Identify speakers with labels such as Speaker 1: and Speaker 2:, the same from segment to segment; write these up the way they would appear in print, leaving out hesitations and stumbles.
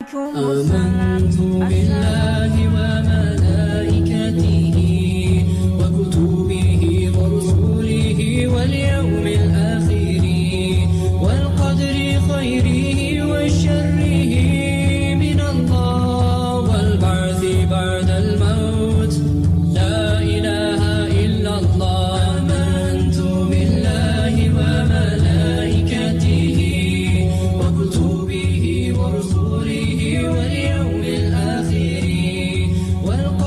Speaker 1: آمنت بالله وملائكته وكتبه ورسله واليوم الآخر والقدر خيره وشره من الله والبعث بعد الموت لا إله إلا الله. آمنت بالله وملائكته وكتبه ورسله واليوم الآخر والقدر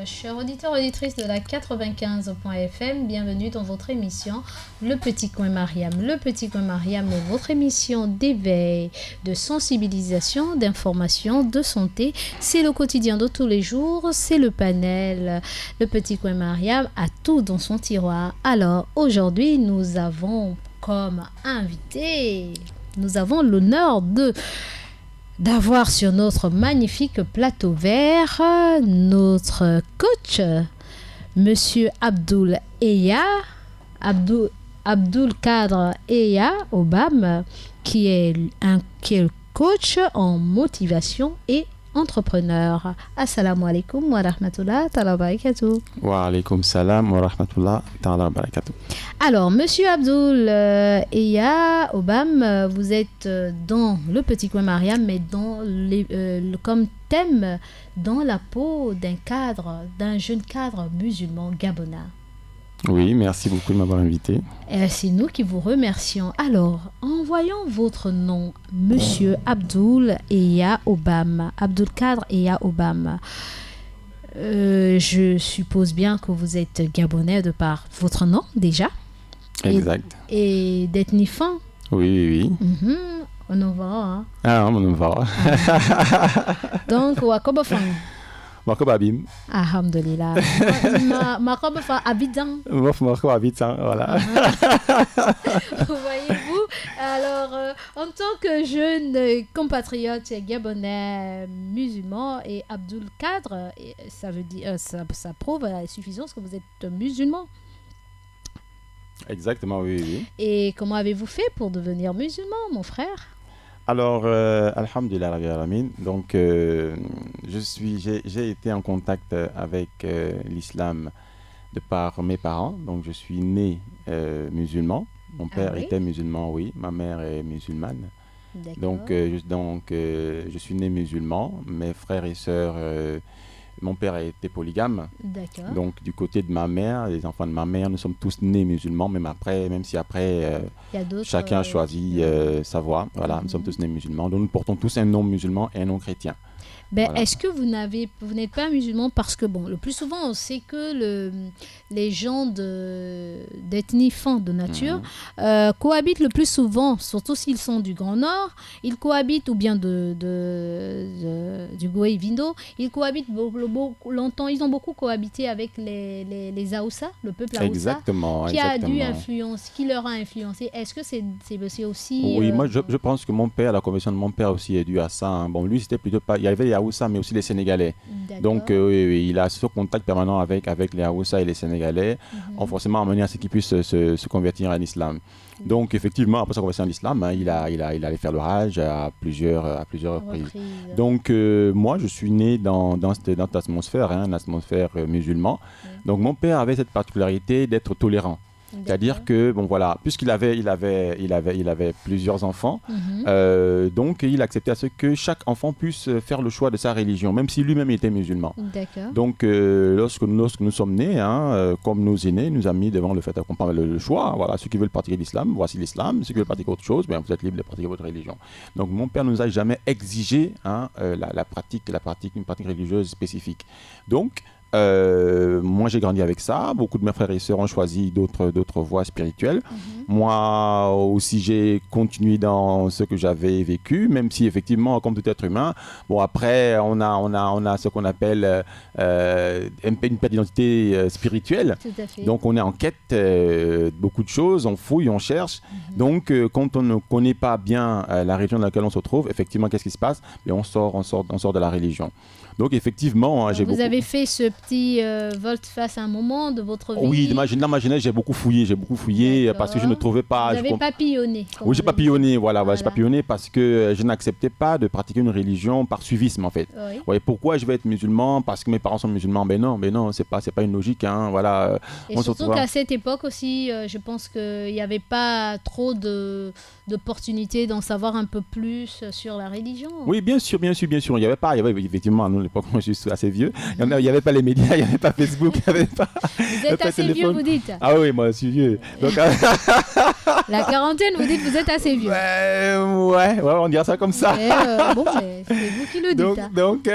Speaker 2: chers auditeurs et auditrices de la 95.fm, bienvenue dans votre émission Le Petit Coin Mariam. Le Petit Coin Mariam est votre émission d'éveil, de sensibilisation, d'information, de santé. C'est le quotidien de tous les jours, c'est le panel. Le Petit Coin Mariam a tout dans son tiroir. Alors aujourd'hui, nous avons comme invité, nous avons l'honneur d'avoir sur notre magnifique plateau vert notre coach, Monsieur Abdoul Kadr Eya Obam, qui est le coach en motivation et entrepreneur. Assalamu alaikum wa rahmatullah ta'ala wa barakatuh.
Speaker 3: Wa alaikum salam wa rahmatullah ta'ala wa barakatuh.
Speaker 2: Alors, Monsieur Abdoul Eya Obam, vous êtes dans le Petit Coin Mariam, mais dans comme thème dans la peau d'un jeune cadre musulman gabonais.
Speaker 3: Oui, merci beaucoup de m'avoir invité.
Speaker 2: C'est nous qui vous remercions. Alors, en voyant votre nom, Monsieur Abdoul Eya Obam, Abdoul Kadr Eya Obam, je suppose bien que vous êtes gabonais de par votre nom déjà.
Speaker 3: Exact.
Speaker 2: Et d'ethnie Fan.
Speaker 3: Oui.
Speaker 2: On en va. Hein.
Speaker 3: Ah, on en va.
Speaker 2: Donc, Wakoba Fan.
Speaker 3: Wakoba Bim.
Speaker 2: Alhamdulillah. Wakoba Fan Abidjan.
Speaker 3: Wakoba Abidjan, voilà.
Speaker 2: Voyez-vous, alors, en tant que jeune compatriote gabonais musulman et Abdoul Kadr, ça veut dire, ça prouve à la suffisance que vous êtes musulman.
Speaker 3: Exactement, oui.
Speaker 2: Et comment avez-vous fait pour devenir musulman, mon frère?
Speaker 3: Alors, alhamdulillah, Rabbil Alamin. Donc, j'ai été en contact avec l'islam de par mes parents. Donc, je suis né musulman. Mon père était musulman, oui. Ma mère est musulmane. Donc, je suis né musulman. Mes frères et sœurs... mon père a été polygame.
Speaker 2: D'accord.
Speaker 3: Donc, du côté de ma mère, les enfants de ma mère, nous sommes tous nés musulmans, même si après, chacun a choisi sa voie. Voilà, nous sommes tous nés musulmans. Donc, nous portons tous un nom musulman et un nom chrétien.
Speaker 2: Voilà. Est-ce que vous n'êtes pas musulman parce que, le plus souvent, on sait que les gens d'ethnie Fan de nature cohabitent le plus souvent, surtout s'ils sont du Grand Nord, ils cohabitent, ou bien du Goé-Vindo, ils cohabitent beaucoup longtemps, ils ont beaucoup cohabité avec les Aoussa, le peuple Aoussa, qui leur a influencé. Est-ce que c'est aussi...
Speaker 3: Oui, moi je pense que la conversion de mon père aussi est due à ça. Hein. Bon, lui, c'était plutôt pas... Il y avait les Aoussa, mais aussi les Sénégalais. Donc, il a ce contact permanent avec les Aoussa et les Sénégalais, ont forcément amené à ce qu'ils puissent se convertir à l'islam. Donc, effectivement, après sa conversion à l'islam, hein, il allait faire le Hajj à plusieurs reprises. Donc, moi, je suis né dans cette atmosphère, une atmosphère musulmane. Donc, mon père avait cette particularité d'être tolérant. C'est-à-dire que, puisqu'il avait plusieurs enfants, donc il acceptait à ce que chaque enfant puisse faire le choix de sa religion, même si lui-même était musulman.
Speaker 2: D'accord.
Speaker 3: Donc, lorsque nous sommes nés, comme nos aînés, nous a mis devant le fait d'accompagner le choix. Voilà, ceux qui veulent pratiquer l'islam, voici l'islam. Ceux qui veulent pratiquer autre chose, vous êtes libre de pratiquer votre religion. Donc, mon père ne nous a jamais exigé une pratique religieuse spécifique. Donc, moi j'ai grandi avec ça, beaucoup de mes frères et sœurs ont choisi d'autres voies spirituelles. Moi aussi j'ai continué dans ce que j'avais vécu, même si effectivement comme tout être humain, après on a ce qu'on appelle une perte d'identité spirituelle.
Speaker 2: Tout à fait.
Speaker 3: Donc on est en quête de beaucoup de choses, on fouille, on cherche. Donc quand on ne connaît pas bien la religion dans laquelle on se trouve, effectivement qu'est-ce qui se passe? On sort de la religion. Donc effectivement,
Speaker 2: vous avez fait ce petit volte-face à un moment de votre vie?
Speaker 3: Oui, dans ma jeunesse, j'ai beaucoup fouillé parce que je ne trouvais pas...
Speaker 2: Vous avez papillonné.
Speaker 3: Oui, j'ai papillonné, j'ai papillonné parce que je n'acceptais pas de pratiquer une religion par suivisme en fait.
Speaker 2: Oui.
Speaker 3: Ouais, pourquoi je vais être musulman? Parce que mes parents sont musulmans. Mais non, c'est pas une logique. Voilà.
Speaker 2: Et surtout qu'à cette époque aussi, je pense qu'il n'y avait pas trop d'opportunités d'en savoir un peu plus sur la religion.
Speaker 3: Oui, bien sûr. Il y avait effectivement, à l'époque, moi je suis assez vieux, il n'y avait pas les médias, il n'y avait pas Facebook, il n'y avait pas...
Speaker 2: Vous êtes assez vieux, vous dites?
Speaker 3: Ah oui, moi je suis vieux. Donc,
Speaker 2: la quarantaine, vous dites que vous êtes assez vieux.
Speaker 3: Ouais, on dirait ça comme ça.
Speaker 2: Mais c'est vous qui le dites.
Speaker 3: Donc,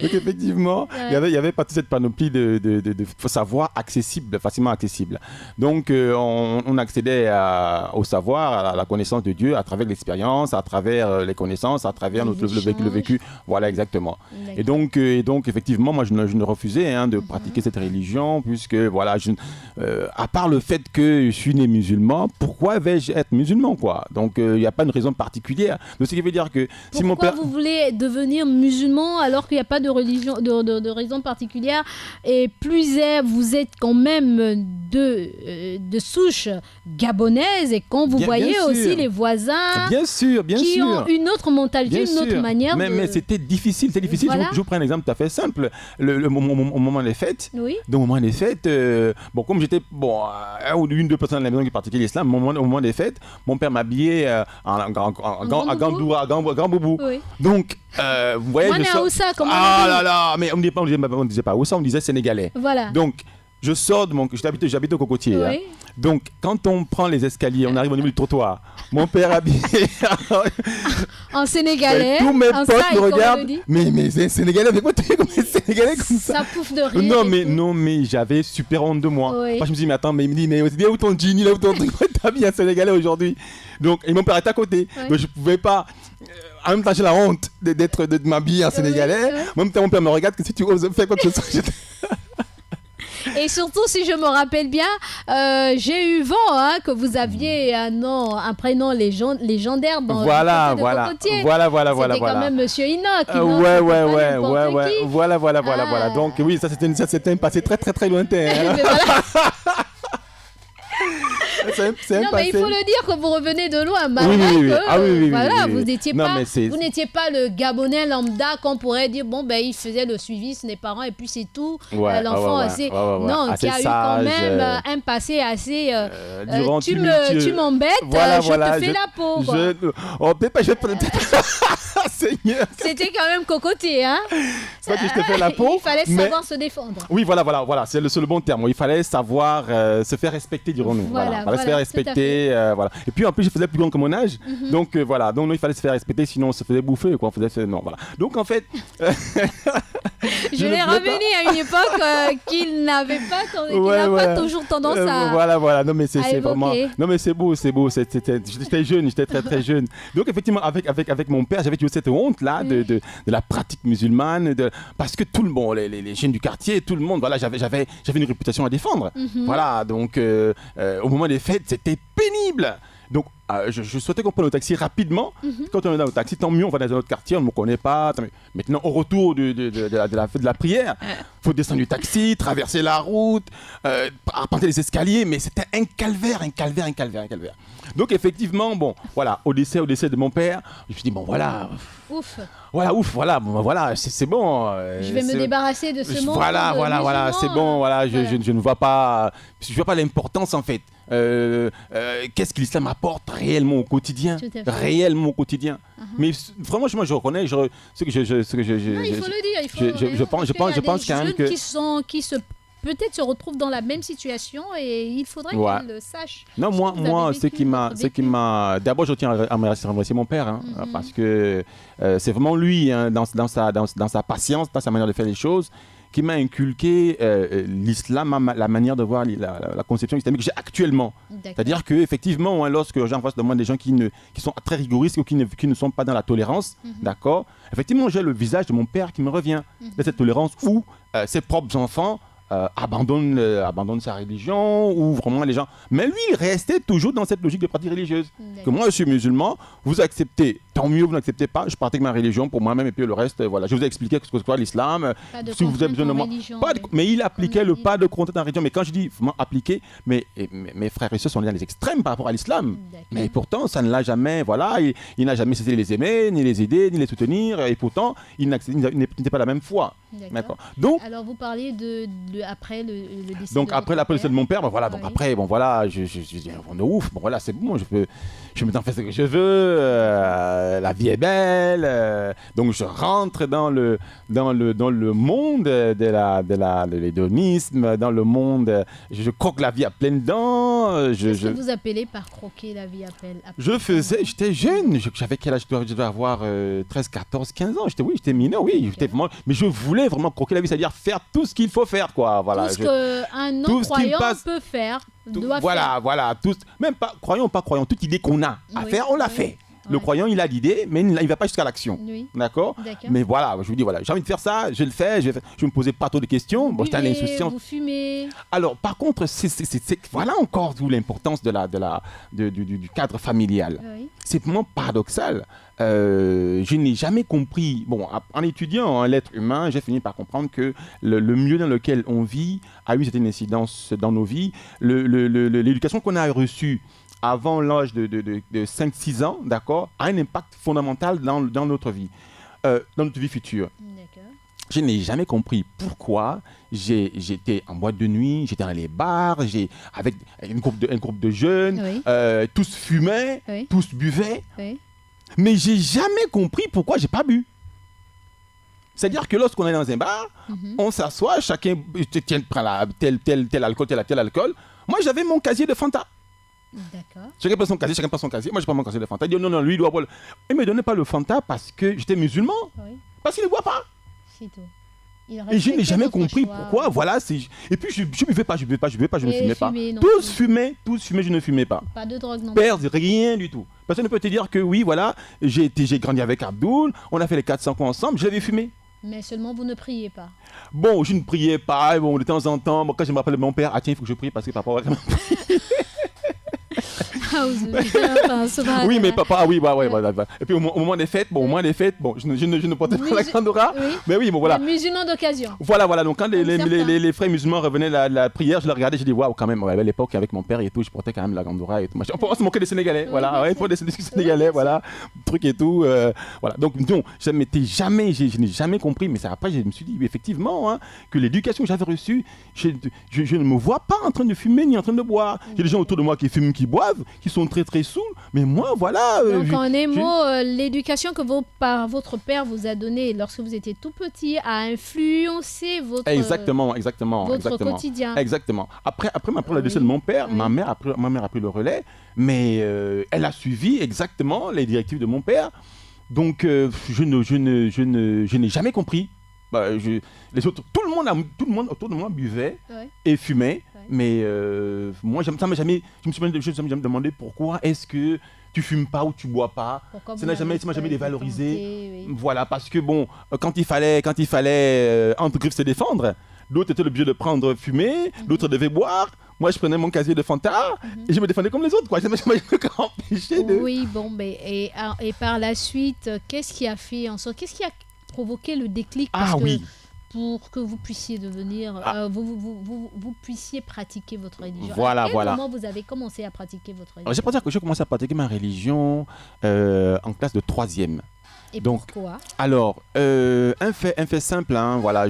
Speaker 3: Donc effectivement, il y avait pas toute cette panoplie de savoir accessible, facilement accessible. Donc on accédait au savoir, à la connaissance de Dieu à travers l'expérience, à travers les connaissances, à travers le vécu. Voilà, exactement. Et donc effectivement, moi je ne refusais de pratiquer cette religion, puisque voilà, à part le fait que je suis né musulman, pourquoi vais-je être musulman, quoi? Donc il n'y a pas une raison particulière. Donc, ce qui veut dire que si mon père...
Speaker 2: Pourquoi vous voulez devenir musulman alors qu'il n'y a pas de religion, de raison particulière, et plus vous êtes quand même de souche gabonaise, et quand vous voyez aussi les voisins qui ont une autre mentalité, une autre manière
Speaker 3: mais c'était difficile, Voilà. Je vous prends un exemple tout à fait simple. Au moment des fêtes, comme j'étais une ou deux personnes à la maison qui pratiquaient l'islam, au moment des fêtes, mon père m'habillait en grand boubou.
Speaker 2: Oui.
Speaker 3: Donc, vous voyez, mais on ne disait pas Aoussa, on disait sénégalais.
Speaker 2: Voilà.
Speaker 3: Donc, je sors j'habite au Cocotier.
Speaker 2: Oui.
Speaker 3: Hein. Donc, quand on prend les escaliers, on arrive au niveau du trottoir. Mon père habillé
Speaker 2: en sénégalais.
Speaker 3: Tous mes potes me regardent. Mais c'est sénégalais avec moi, tu es comme un sénégalais comme ça.
Speaker 2: Ça pouffe de rire.
Speaker 3: Non, mais j'avais super honte de moi.
Speaker 2: Oui.
Speaker 3: Moi, je me dis, mais attends, mais il me dit, mais où ton jean, là où ton truc, t'as mis un sénégalais aujourd'hui. Donc, et mon père était à côté. Oui. Donc, je pouvais pas. En même temps, j'ai la honte de m'habiller en sénégalais. Oui. En même temps, mon père me regarde que si tu oses faire quoi que ce soit.
Speaker 2: Et surtout, si je me rappelle bien, j'ai eu vent que vous aviez un prénom légendaire dans le Cocotier. C'était quand même Monsieur Enoch.
Speaker 3: Voilà. Donc oui, ça c'était un passé très très très lointain. Hein.
Speaker 2: Mais il faut le dire que vous revenez de loin, vous n'étiez pas le Gabonais lambda qu'on pourrait dire il faisait le suivi de mes parents et puis c'est tout. L'enfant qui a eu quand même un passé assez. Tu m'embêtes, je te fais la peau. Seigneur. C'était quand même Cocotier, hein.
Speaker 3: C'est pas que je te fais la peau.
Speaker 2: Il fallait savoir se défendre.
Speaker 3: Oui, voilà, c'est le bon terme. Il fallait savoir se faire respecter, dirons-nous. Voilà, se faire respecter, voilà. Et puis en plus, je faisais plus grand que mon âge, donc il fallait se faire respecter, sinon on se faisait bouffer, quoi. Donc en fait,
Speaker 2: je l'ai revenu à une époque qu'il n'avait pas toujours tendance à.
Speaker 3: Voilà. Non mais c'est vraiment. Non mais c'est beau. J'étais jeune, j'étais très très jeune. Donc effectivement, avec mon père, j'avais toujours cette honte là de la pratique musulmane, parce que tout le monde, les jeunes du quartier, tout le monde, voilà, j'avais une réputation à défendre. Voilà, donc au moment des fêtes, c'était pénible. Donc, je souhaitais qu'on prenne le taxi rapidement. Quand on est dans le taxi, tant mieux, on va dans un autre quartier, on ne me connaît pas. Maintenant, au retour de la prière, il faut descendre du taxi, traverser la route, arpenter les escaliers, mais c'était un calvaire. Donc, effectivement, au décès de mon père, je me suis dit,
Speaker 2: Ouf.
Speaker 3: C'est bon.
Speaker 2: Je vais me débarrasser de ce monde.
Speaker 3: Voilà, c'est bon, je ne vois pas l'importance en fait. Qu'est-ce que l'islam apporte réellement au quotidien? Mais vraiment, moi je reconnais ce que il faut
Speaker 2: le dire.
Speaker 3: Je pense quand même que
Speaker 2: qui peut-être se retrouvent dans la même situation et il faudrait qu'ils le sachent.
Speaker 3: Non, moi, ce qui m'a... D'abord, je tiens à remercier mon père, parce que c'est vraiment lui, dans sa patience, dans sa manière de faire les choses, qui m'a inculqué l'islam, la manière de voir la conception islamique que j'ai actuellement. D'accord. C'est-à-dire qu'effectivement, lorsque j'ai en face de moi des gens qui sont très rigoristes ou qui ne sont pas dans la tolérance, d'accord, effectivement, j'ai le visage de mon père qui me revient, de cette tolérance où ses propres enfants abandonne sa religion, ou vraiment les gens... Mais lui, il restait toujours dans cette logique de pratique religieuse. Que moi, je suis musulman, vous acceptez, tant mieux, vous n'acceptez pas, je pratique ma religion pour moi-même, et puis le reste, voilà. Je vous ai expliqué ce que c'est quoi l'islam, si vous avez besoin de moi. Mais il appliquait le pas de contrainte en religion. Mais quand je dis vraiment appliquer, mes frères et sœurs sont dans les extrêmes par rapport à l'islam. Mais pourtant, ça ne l'a jamais, il n'a jamais cessé de les aimer, ni les aider, ni les soutenir, et pourtant, il n'était pas la même foi. D'accord. Donc,
Speaker 2: alors, vous parliez après le décès
Speaker 3: donc après le décès de mon père, donc après je dis on est ouf, c'est bon, je me fais ce que je veux, la vie est belle. Donc je rentre dans le monde de l'hédonisme, dans le monde, je croque la vie à pleines dents.
Speaker 2: Qu'est-ce que vous appelez par croquer la vie à pleines dents?
Speaker 3: J'étais jeune, j'avais quel âge? Je devais avoir 13, 14, 15 ans. J'étais mineur, oui.
Speaker 2: Okay.
Speaker 3: Mais je voulais vraiment croquer la vie, c'est-à-dire faire tout ce qu'il faut faire, quoi. Voilà,
Speaker 2: tout ce qu'un non-croyant peut faire, doit faire.
Speaker 3: Voilà, tout, même pas croyant ou pas croyant, toute idée qu'on a à faire, on l'a fait. Le croyant, il a l'idée, mais il ne va pas jusqu'à l'action.
Speaker 2: Oui.
Speaker 3: D'accord. Mais voilà, je vous dis, voilà, j'ai envie de faire ça, je le fais, je me posais pas trop de questions. Bon, j'étais insouciant.
Speaker 2: Vous fumez.
Speaker 3: Alors, par contre, voilà encore d'où l'importance du cadre familial.
Speaker 2: Oui.
Speaker 3: C'est vraiment paradoxal. Je n'ai jamais compris. Bon, en étudiant l'être humain, j'ai fini par comprendre que le milieu dans lequel on vit a eu une incidence dans nos vies. L'éducation qu'on a reçue avant l'âge de 5-6 ans, d'accord, a un impact fondamental dans notre vie, dans notre vie future.
Speaker 2: D'accord.
Speaker 3: Je n'ai jamais compris pourquoi j'étais en boîte de nuit, j'étais dans les bars, avec un groupe de jeunes,
Speaker 2: oui.
Speaker 3: Tous fumaient,
Speaker 2: oui.
Speaker 3: tous buvaient,
Speaker 2: oui.
Speaker 3: mais j'ai jamais compris pourquoi j'ai pas bu. C'est-à-dire que lorsqu'on est dans un bar, on s'assoit, chacun prend tel alcool. Moi, j'avais mon casier de Fanta.
Speaker 2: D'accord.
Speaker 3: Chacun prend son casier. Moi, je prends mon casier de Fanta. Il dit non, lui, il doit boire. Il ne me donnait pas le Fanta parce que j'étais musulman.
Speaker 2: Oui.
Speaker 3: Parce qu'il ne boit pas.
Speaker 2: C'est tout.
Speaker 3: Et je n'ai jamais compris pourquoi. Voilà, et puis, je ne buvais pas, je ne fumais pas. Tous fumaient, je ne fumais pas.
Speaker 2: Pas de drogue non
Speaker 3: plus. Rien du tout. Personne ne peut te dire que oui, voilà, j'ai grandi avec Abdoul, on a fait les 400 coups ensemble, je l'avais fumé.
Speaker 2: Mais seulement vous ne priez pas.
Speaker 3: Bon, je ne priais pas. Bon, de temps en temps, quand je me rappelle de mon père, tiens, il faut que je prie parce que papa va vraiment prier. Oui, mais papa, oui, bah. Et puis au moment des fêtes, je ne portais pas la Kandora. Oui. Mais oui, bon, voilà.
Speaker 2: Les musulmans d'occasion.
Speaker 3: Voilà. Donc quand les frères musulmans revenaient la prière, je les regardais, je dis waouh, quand même. À l'époque, avec mon père et tout, je portais quand même la Kandora et tout. On se moquait des Sénégalais, voilà. Il faut des Sénégalais, voilà. Truc et tout. Voilà. Donc, je n'ai jamais compris, mais après, je me suis dit, effectivement, hein, que l'éducation que j'avais reçue, je ne me vois pas en train de fumer ni en train de boire. J'ai des gens autour de moi qui fument, qui boivent, qui sont très très saouls, mais moi voilà.
Speaker 2: Donc en un mot, l'éducation que votre père vous a donnée lorsque vous étiez tout petit a influencé votre quotidien.
Speaker 3: Exactement. Après la décès de mon père, ma mère a pris le relais, mais elle a suivi exactement les directives de mon père. Donc je n'ai jamais compris. Les autres, tout le monde autour de moi buvait et fumait. Mais moi, je me suis jamais demandé pourquoi est-ce que tu fumes pas ou tu bois pas. Ça m'a jamais dévalorisé. Voilà, parce que bon, quand il fallait entre griffes se défendre, l'autre était obligé de prendre fumer, l'autre devait boire. Moi, je prenais mon casier de Fanta et je me défendais comme les autres, quoi. Je ne empêché de.
Speaker 2: Oui, bon, mais et par la suite, qu'est-ce qui a fait en sorte, qu'est-ce qui a provoqué le déclic pour que vous puissiez devenir, vous puissiez pratiquer votre religion. À quel moment vous avez commencé à pratiquer votre religion?
Speaker 3: Je peux dire que j'ai commencé à pratiquer ma religion en classe de 3e.
Speaker 2: Et pourquoi?
Speaker 3: Alors, un fait simple, hein, voilà,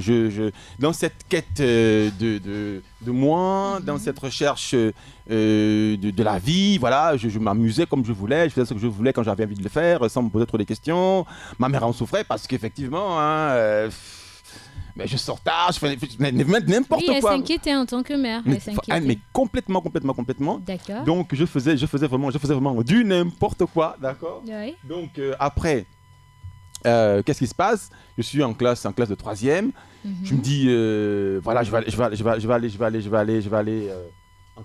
Speaker 3: dans cette quête de moi, dans cette recherche de la vie, voilà, je m'amusais comme je voulais, je faisais ce que je voulais quand j'avais envie de le faire, sans me poser trop de questions. Ma mère en souffrait parce qu'effectivement, mais je sors tard, je fais n'importe quoi.
Speaker 2: Elle s'inquiétait en tant que mère.
Speaker 3: Mais complètement.
Speaker 2: D'accord.
Speaker 3: Donc je faisais vraiment du n'importe quoi, d'accord.
Speaker 2: Oui.
Speaker 3: Donc après, qu'est-ce qui se passe? Je suis en classe de 3e. Je me dis, voilà, je vais aller en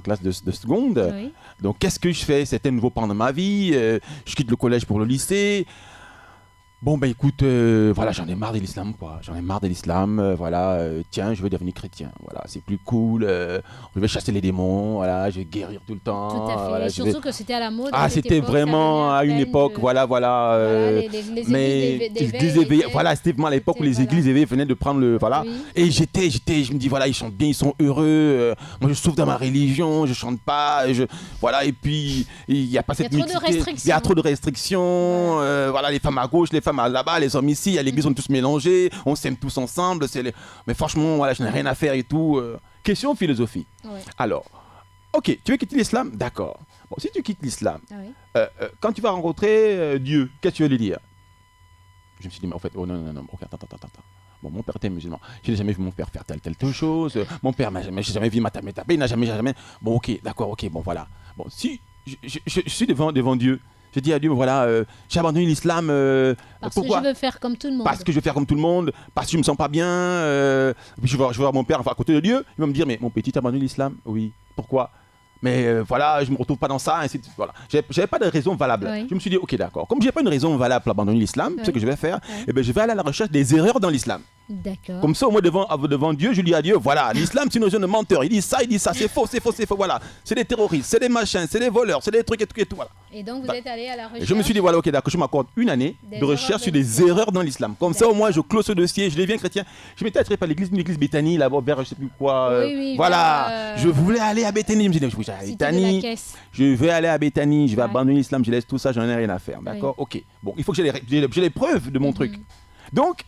Speaker 3: classe de seconde.
Speaker 2: Oui.
Speaker 3: Donc qu'est-ce que je fais? C'était un nouveau pan dans ma vie. Je quitte le collège pour le lycée. Bon, ben écoute, voilà, j'en ai marre de l'islam, quoi. Tiens, je veux devenir chrétien. Voilà, c'est plus cool. Je vais chasser les démons. Voilà, je vais guérir tout le temps.
Speaker 2: Tout à fait.
Speaker 3: Voilà,
Speaker 2: surtout que c'était à la mode.
Speaker 3: C'était vraiment à une époque,
Speaker 2: les églises éveillées.
Speaker 3: Voilà, c'était vraiment à l'époque où les églises éveillées venaient de prendre le. Voilà. Oui. Et je me dis, voilà, ils chantent bien, ils sont heureux. Moi, je souffre dans ma religion, je chante pas. Voilà, et puis, il n'y a pas cette mixité. Il y a trop de restrictions. Voilà, les femmes à gauche, les femmes là-bas, les hommes ici, à l'église, on est tous mélangés, on s'aime tous ensemble. Mais franchement, voilà, je n'ai rien à faire et tout. Question philosophie. Ouais. Alors, ok, tu veux quitter l'islam? D'accord. Bon, si tu quittes l'islam,
Speaker 2: Ah oui.
Speaker 3: quand tu vas rencontrer Dieu, qu'est-ce que tu veux lui dire? Je me suis dit, mais en fait, oh non, non, non, ok, attends. Bon, mon père était musulman. Je n'ai jamais vu mon père faire telle chose. Mon père, j'ai jamais vu ma table taper. Il n'a jamais. Bon, ok, d'accord, ok, bon, voilà. Bon, si je suis devant Dieu, je dis à Dieu, voilà, j'ai abandonné l'islam. Pourquoi?
Speaker 2: Que je veux faire comme tout le monde.
Speaker 3: Parce que je veux faire comme tout le monde, parce que je me sens pas bien. Puis je vais voir mon père, enfin, à côté de Dieu. Il va me dire, mais mon petit, t'as abandonné l'islam? Oui. Pourquoi? Mais voilà, je me retrouve pas dans ça, ainsi de suite. Voilà. J'avais pas de raison valable.
Speaker 2: Oui.
Speaker 3: Je me suis dit, ok, d'accord. Comme j'ai pas une raison valable pour abandonner l'islam,
Speaker 2: Oui.
Speaker 3: ce que je vais faire,
Speaker 2: Oui.
Speaker 3: eh ben, je vais aller à la recherche des erreurs dans l'islam.
Speaker 2: D'accord.
Speaker 3: Comme ça, au moins devant Dieu, je dis à Dieu, voilà, l'islam c'est une religion de menteurs. Il dit ça, c'est faux, voilà. C'est des terroristes, c'est des machins, c'est des voleurs, c'est des trucs et tout, voilà.
Speaker 2: Et donc, vous êtes allé à la recherche.
Speaker 3: Et je me suis dit, voilà, ok, d'accord, je m'accorde une année
Speaker 2: Des
Speaker 3: de recherche
Speaker 2: erreurs
Speaker 3: sur
Speaker 2: de
Speaker 3: des
Speaker 2: l'islam.
Speaker 3: erreurs dans l'islam. Comme ça, au moins, je clôt ce dossier, je deviens chrétien. Je m'étais attiré par une église Béthanie, là-bas, vers je sais plus quoi.
Speaker 2: Oui,
Speaker 3: voilà,
Speaker 2: vers,
Speaker 3: je voulais aller à Béthanie. Je me suis dit, je vais à
Speaker 2: Cité de la
Speaker 3: Béthanie.
Speaker 2: Caisse.
Speaker 3: Je vais aller à Béthanie, je vais
Speaker 2: Ouais.
Speaker 3: abandonner l'islam, je laisse tout ça, j'en ai rien à faire. D'accord? Ok. Bon, il faut que j'ai les preuves de mon truc. Donc,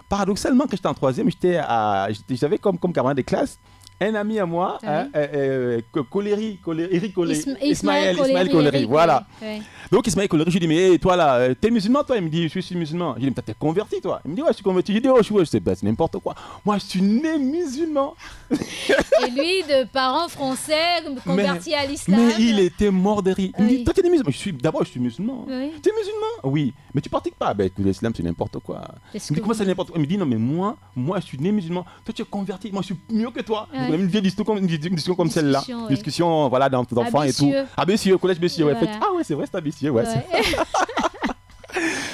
Speaker 3: paradoxalement, quand j'étais en troisième, j'avais comme camarade de classe un ami à moi,
Speaker 2: Ah
Speaker 3: Eric Collery,
Speaker 2: Ismaël
Speaker 3: Collery, voilà.
Speaker 2: Oui.
Speaker 3: Donc Ismaël Collery, je lui dis, mais hey, toi là, t'es musulman toi? Il me dit, je suis musulman. Je lui dis, mais t'es converti toi? Il me dit, ouais, je suis converti. Je lui dis, oh, je sais pas, c'est n'importe quoi. Moi, je suis né musulman.
Speaker 2: Et lui, de parents français, converti à l'islam.
Speaker 3: Mais il était mort de rire. Il me
Speaker 2: Oui.
Speaker 3: dit, toi, t'es né musulman? D'abord, je suis musulman.
Speaker 2: Oui.
Speaker 3: T'es musulman? Oui. Mais tu pratiques pas? Ben, l'islam, c'est n'importe quoi.
Speaker 2: Qu'est-ce
Speaker 3: Il me dit,
Speaker 2: que
Speaker 3: comment
Speaker 2: vous
Speaker 3: ça, n'importe quoi? Il me dit, non, mais moi, je suis né musulman. Toi, tu es converti. Moi, je suis mieux que toi.
Speaker 2: Ouais.
Speaker 3: Donc, on a une vieille discussion comme celle-là.
Speaker 2: Discussion, ouais.
Speaker 3: Discussion, voilà, d'enfants et tout.
Speaker 2: Bézieux.
Speaker 3: Ah, Bézieux, collège Bézieux, ouais.
Speaker 2: Voilà.
Speaker 3: Fait, ah, ouais, c'est vrai, c'est à Bézieux, ouais.
Speaker 2: Ouais.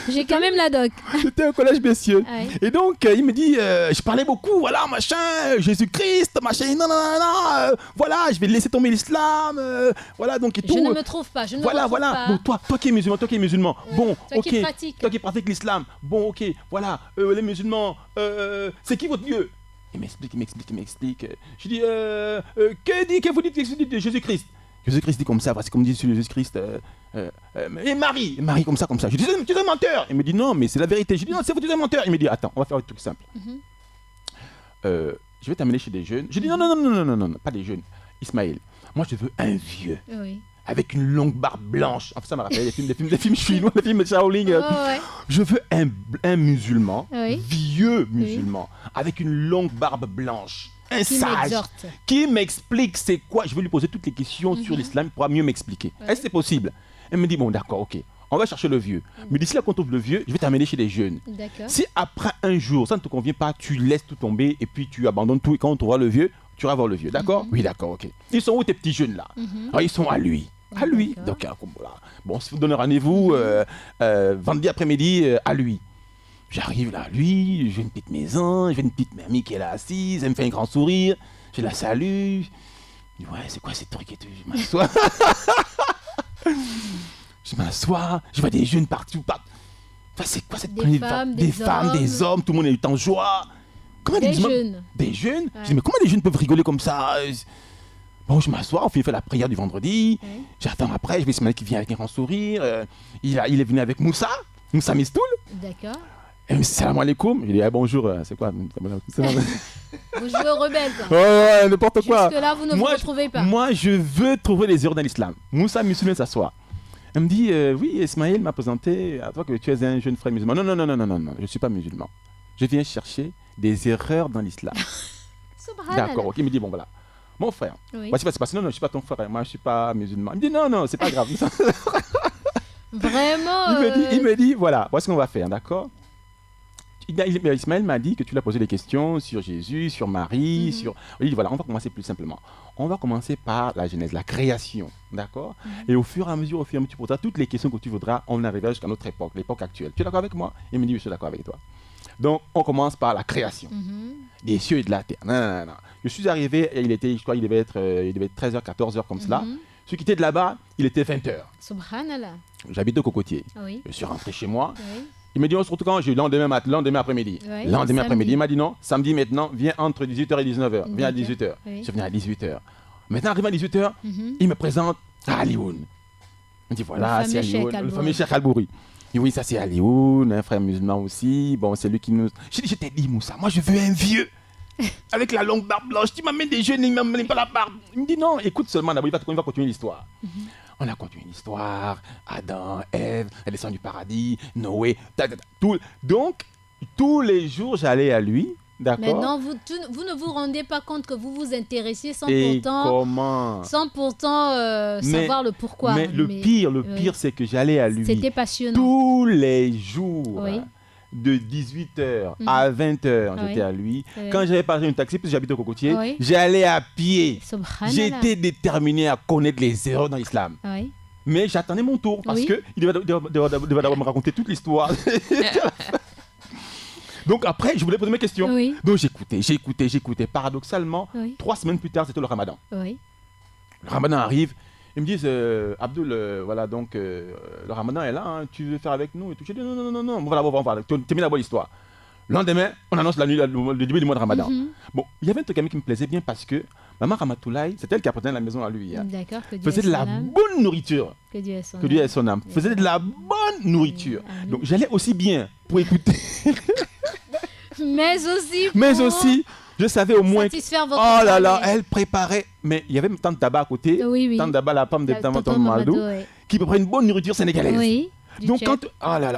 Speaker 2: J'ai quand même la doc.
Speaker 3: C'était au collège Bézieux.
Speaker 2: Ouais.
Speaker 3: Et donc, il me dit, je parlais beaucoup, voilà, machin, Jésus-Christ, machin, non, voilà, je vais laisser tomber l'islam, voilà, donc et tout.
Speaker 2: Je ne me trouve pas, je ne me
Speaker 3: Voilà,
Speaker 2: retrouve
Speaker 3: voilà.
Speaker 2: pas.
Speaker 3: Bon, toi qui es musulman, bon,
Speaker 2: Toi
Speaker 3: ok.
Speaker 2: qui pratiques.
Speaker 3: Toi qui pratiques l'islam, bon, ok, voilà, les musulmans, c'est qui votre Dieu? Il m'explique. Je dis, que vous dites de Jésus-Christ? Jésus-Christ dit comme ça, c'est comme dit sur Jésus-Christ. Et Marie comme ça. Je dis, tu es un menteur. Il me dit, non, mais c'est la vérité. Je dis, non, c'est vous, tu es un menteur. Il me dit, attends, on va faire un truc simple. Je vais t'amener chez des jeunes. Je dis, non, pas des jeunes. Ismaël, moi je veux un vieux.
Speaker 2: Oui.
Speaker 3: Avec une longue barbe blanche. Enfin, ça me rappelle des films chinois, des films de Shaolin.
Speaker 2: Ouais.
Speaker 3: Je veux un musulman,
Speaker 2: Oui.
Speaker 3: vieux musulman, avec une longue barbe blanche. Un
Speaker 2: Qui
Speaker 3: sage
Speaker 2: m'exhorte.
Speaker 3: qui m'explique c'est quoi. Je vais lui poser toutes les questions sur l'islam, il pourra mieux m'expliquer.
Speaker 2: Ouais.
Speaker 3: Est-ce que c'est possible? Elle me dit, bon d'accord, ok, on va chercher le vieux. Mais d'ici là qu'on trouve le vieux, je vais t'amener chez les jeunes.
Speaker 2: D'accord.
Speaker 3: Si après un jour, ça ne te convient pas, tu laisses tout tomber et puis tu abandonnes tout et quand on trouvera le vieux, tu vas voir le vieux, d'accord? Oui, d'accord, ok. Ils sont où tes petits jeunes là? Alors, ils sont à lui. À lui. Donc, voilà. Bon, si vous donnez rendez-vous vendredi après-midi à lui. J'arrive là à lui, j'ai une petite maison, j'ai une petite mamie qui est là assise, elle me fait un grand sourire, je la salue. Je dis, ouais, c'est quoi ces trucs et tout? Je m'assois. Je vois des jeunes partout. Enfin, c'est quoi cette
Speaker 2: Des femmes,
Speaker 3: des hommes, tout le monde est en joie. Comment
Speaker 2: Des
Speaker 3: musulmans-
Speaker 2: jeunes.
Speaker 3: Des jeunes?
Speaker 2: Ouais.
Speaker 3: Je dis, mais comment des jeunes peuvent rigoler comme ça? Bon, je m'assois, on fait la prière du vendredi.
Speaker 2: Ouais.
Speaker 3: J'attends après, je vais Ismaël qui vient avec un grand sourire. Il est venu avec Moussa Mistoul.
Speaker 2: D'accord.
Speaker 3: Et il me dit, salam alaikum. Je lui dis, ah, bonjour, c'est quoi? C'est bon.
Speaker 2: Vous jouez au rebelle, quoi.
Speaker 3: Ouais, n'importe quoi.
Speaker 2: Jusque-là, vous ne vous retrouvez pas.
Speaker 3: Moi, je veux trouver les erreurs dans l'islam. Moussa Mistoul s'assoit. Elle me dit, oui, Ismaël m'a présenté à toi que tu es un jeune frère musulman. Non, je ne suis pas musulman. Je viens chercher des erreurs dans l'islam.
Speaker 2: Subhanallah.
Speaker 3: D'accord, ok. Il me dit, bon, voilà. Mon frère,
Speaker 2: Oui.
Speaker 3: voici ce qui se passe. Non, je ne suis pas ton frère. Moi, je ne suis pas musulman. Il me dit, non, c'est pas grave.
Speaker 2: Vraiment.
Speaker 3: Il me dit, voilà, voici ce qu'on va faire, d'accord? Ismaël m'a dit que tu lui as posé des questions sur Jésus, sur Marie, sur... Il dit, voilà, on va commencer plus simplement. On va commencer par la Genèse, la création, d'accord? Et au fur et à mesure, tu poseras toutes les questions que tu voudras, on arrivera jusqu'à notre époque, l'époque actuelle. Tu es d'accord avec moi? Il me dit, je suis d'accord avec toi. Donc, on commence par la création des cieux et de la terre. Non. Je suis arrivé, et je crois qu'il devait être 13h, 14h comme cela. Je suis quitté de là-bas, il était 20h.
Speaker 2: Subhanallah.
Speaker 3: J'habite au Cocotier.
Speaker 2: Oui.
Speaker 3: Je suis rentré chez moi.
Speaker 2: Oui.
Speaker 3: Il me dit, on se retrouve quand? J'ai eu lendemain après-midi.
Speaker 2: Ouais,
Speaker 3: Lendemain
Speaker 2: samedi.
Speaker 3: après-midi, il m'a dit non, samedi maintenant, viens entre 18h et 19h. Viens à
Speaker 2: D'accord.
Speaker 3: 18h.
Speaker 2: Oui.
Speaker 3: Je suis venu à 18h. Maintenant, arrivé à 18h, il me présente à Alioun. Il me dit, voilà,
Speaker 2: Le
Speaker 3: c'est
Speaker 2: fameux
Speaker 3: Alioun,
Speaker 2: Cheikh
Speaker 3: le fameux Cheikh Albouri. Et oui, ça c'est Alioun, un frère musulman aussi. Bon, c'est lui qui nous... Je t'ai dit, Moussa, moi je veux un vieux. Avec la longue barbe blanche, tu m'amènes des jeunes, il m'amène pas la barbe. Il me dit non, écoute seulement, d'abord il va continuer l'histoire. On a continué une histoire. Adam, Ève, la descente du paradis, Noé, tout. Donc, tous les jours, j'allais à lui. D'accord.
Speaker 2: Maintenant, vous ne vous rendez pas compte que vous vous intéressiez sans
Speaker 3: Et
Speaker 2: pourtant,
Speaker 3: comment
Speaker 2: savoir le pourquoi.
Speaker 3: Mais le pire, c'est que j'allais à lui
Speaker 2: C'était passionnant.
Speaker 3: tous les jours.
Speaker 2: Oui.
Speaker 3: De 18h à 20h, j'étais à lui.
Speaker 2: Oui.
Speaker 3: Quand j'avais pas un taxi, parce que j'habite au Cocotier,
Speaker 2: Oui.
Speaker 3: j'allais à pied.
Speaker 2: Subhanallah.
Speaker 3: J'étais déterminé à connaître les erreurs dans l'islam.
Speaker 2: Oui.
Speaker 3: Mais j'attendais mon tour parce
Speaker 2: Oui.
Speaker 3: que il devait d'abord me raconter toute l'histoire. Donc après, je voulais poser mes questions.
Speaker 2: Oui.
Speaker 3: Donc j'écoutais. Paradoxalement,
Speaker 2: Oui.
Speaker 3: 3 semaines plus tard, c'était le Ramadan.
Speaker 2: Oui.
Speaker 3: Le Ramadan arrive. Ils me disent, Abdul, voilà, donc le Ramadan est là, hein, tu veux faire avec nous et tout. Je dis non, voilà, termine la bonne histoire. Le lendemain, on annonce le début du mois de Ramadan. Bon, il y avait un truc qui me plaisait bien parce que Maman Ramatoulaye, c'est elle qui appartenait à la maison à lui. Hein.
Speaker 2: D'accord.
Speaker 3: Faisait de la bonne nourriture.
Speaker 2: Que Dieu ait son
Speaker 3: Que Dieu ait son âme. Faisait de la bonne nourriture. Donc j'allais aussi bien pour écouter.
Speaker 2: Mais aussi,
Speaker 3: je savais au moins.
Speaker 2: Satisfaire votre
Speaker 3: Oh là là,
Speaker 2: famille.
Speaker 3: elle préparait. Mais il y avait Tante Daba à côté.
Speaker 2: Oui.
Speaker 3: Tante Daba, la femme de Tante Mamadou, qui préparait une bonne nourriture sénégalaise.
Speaker 2: Oui.
Speaker 3: Donc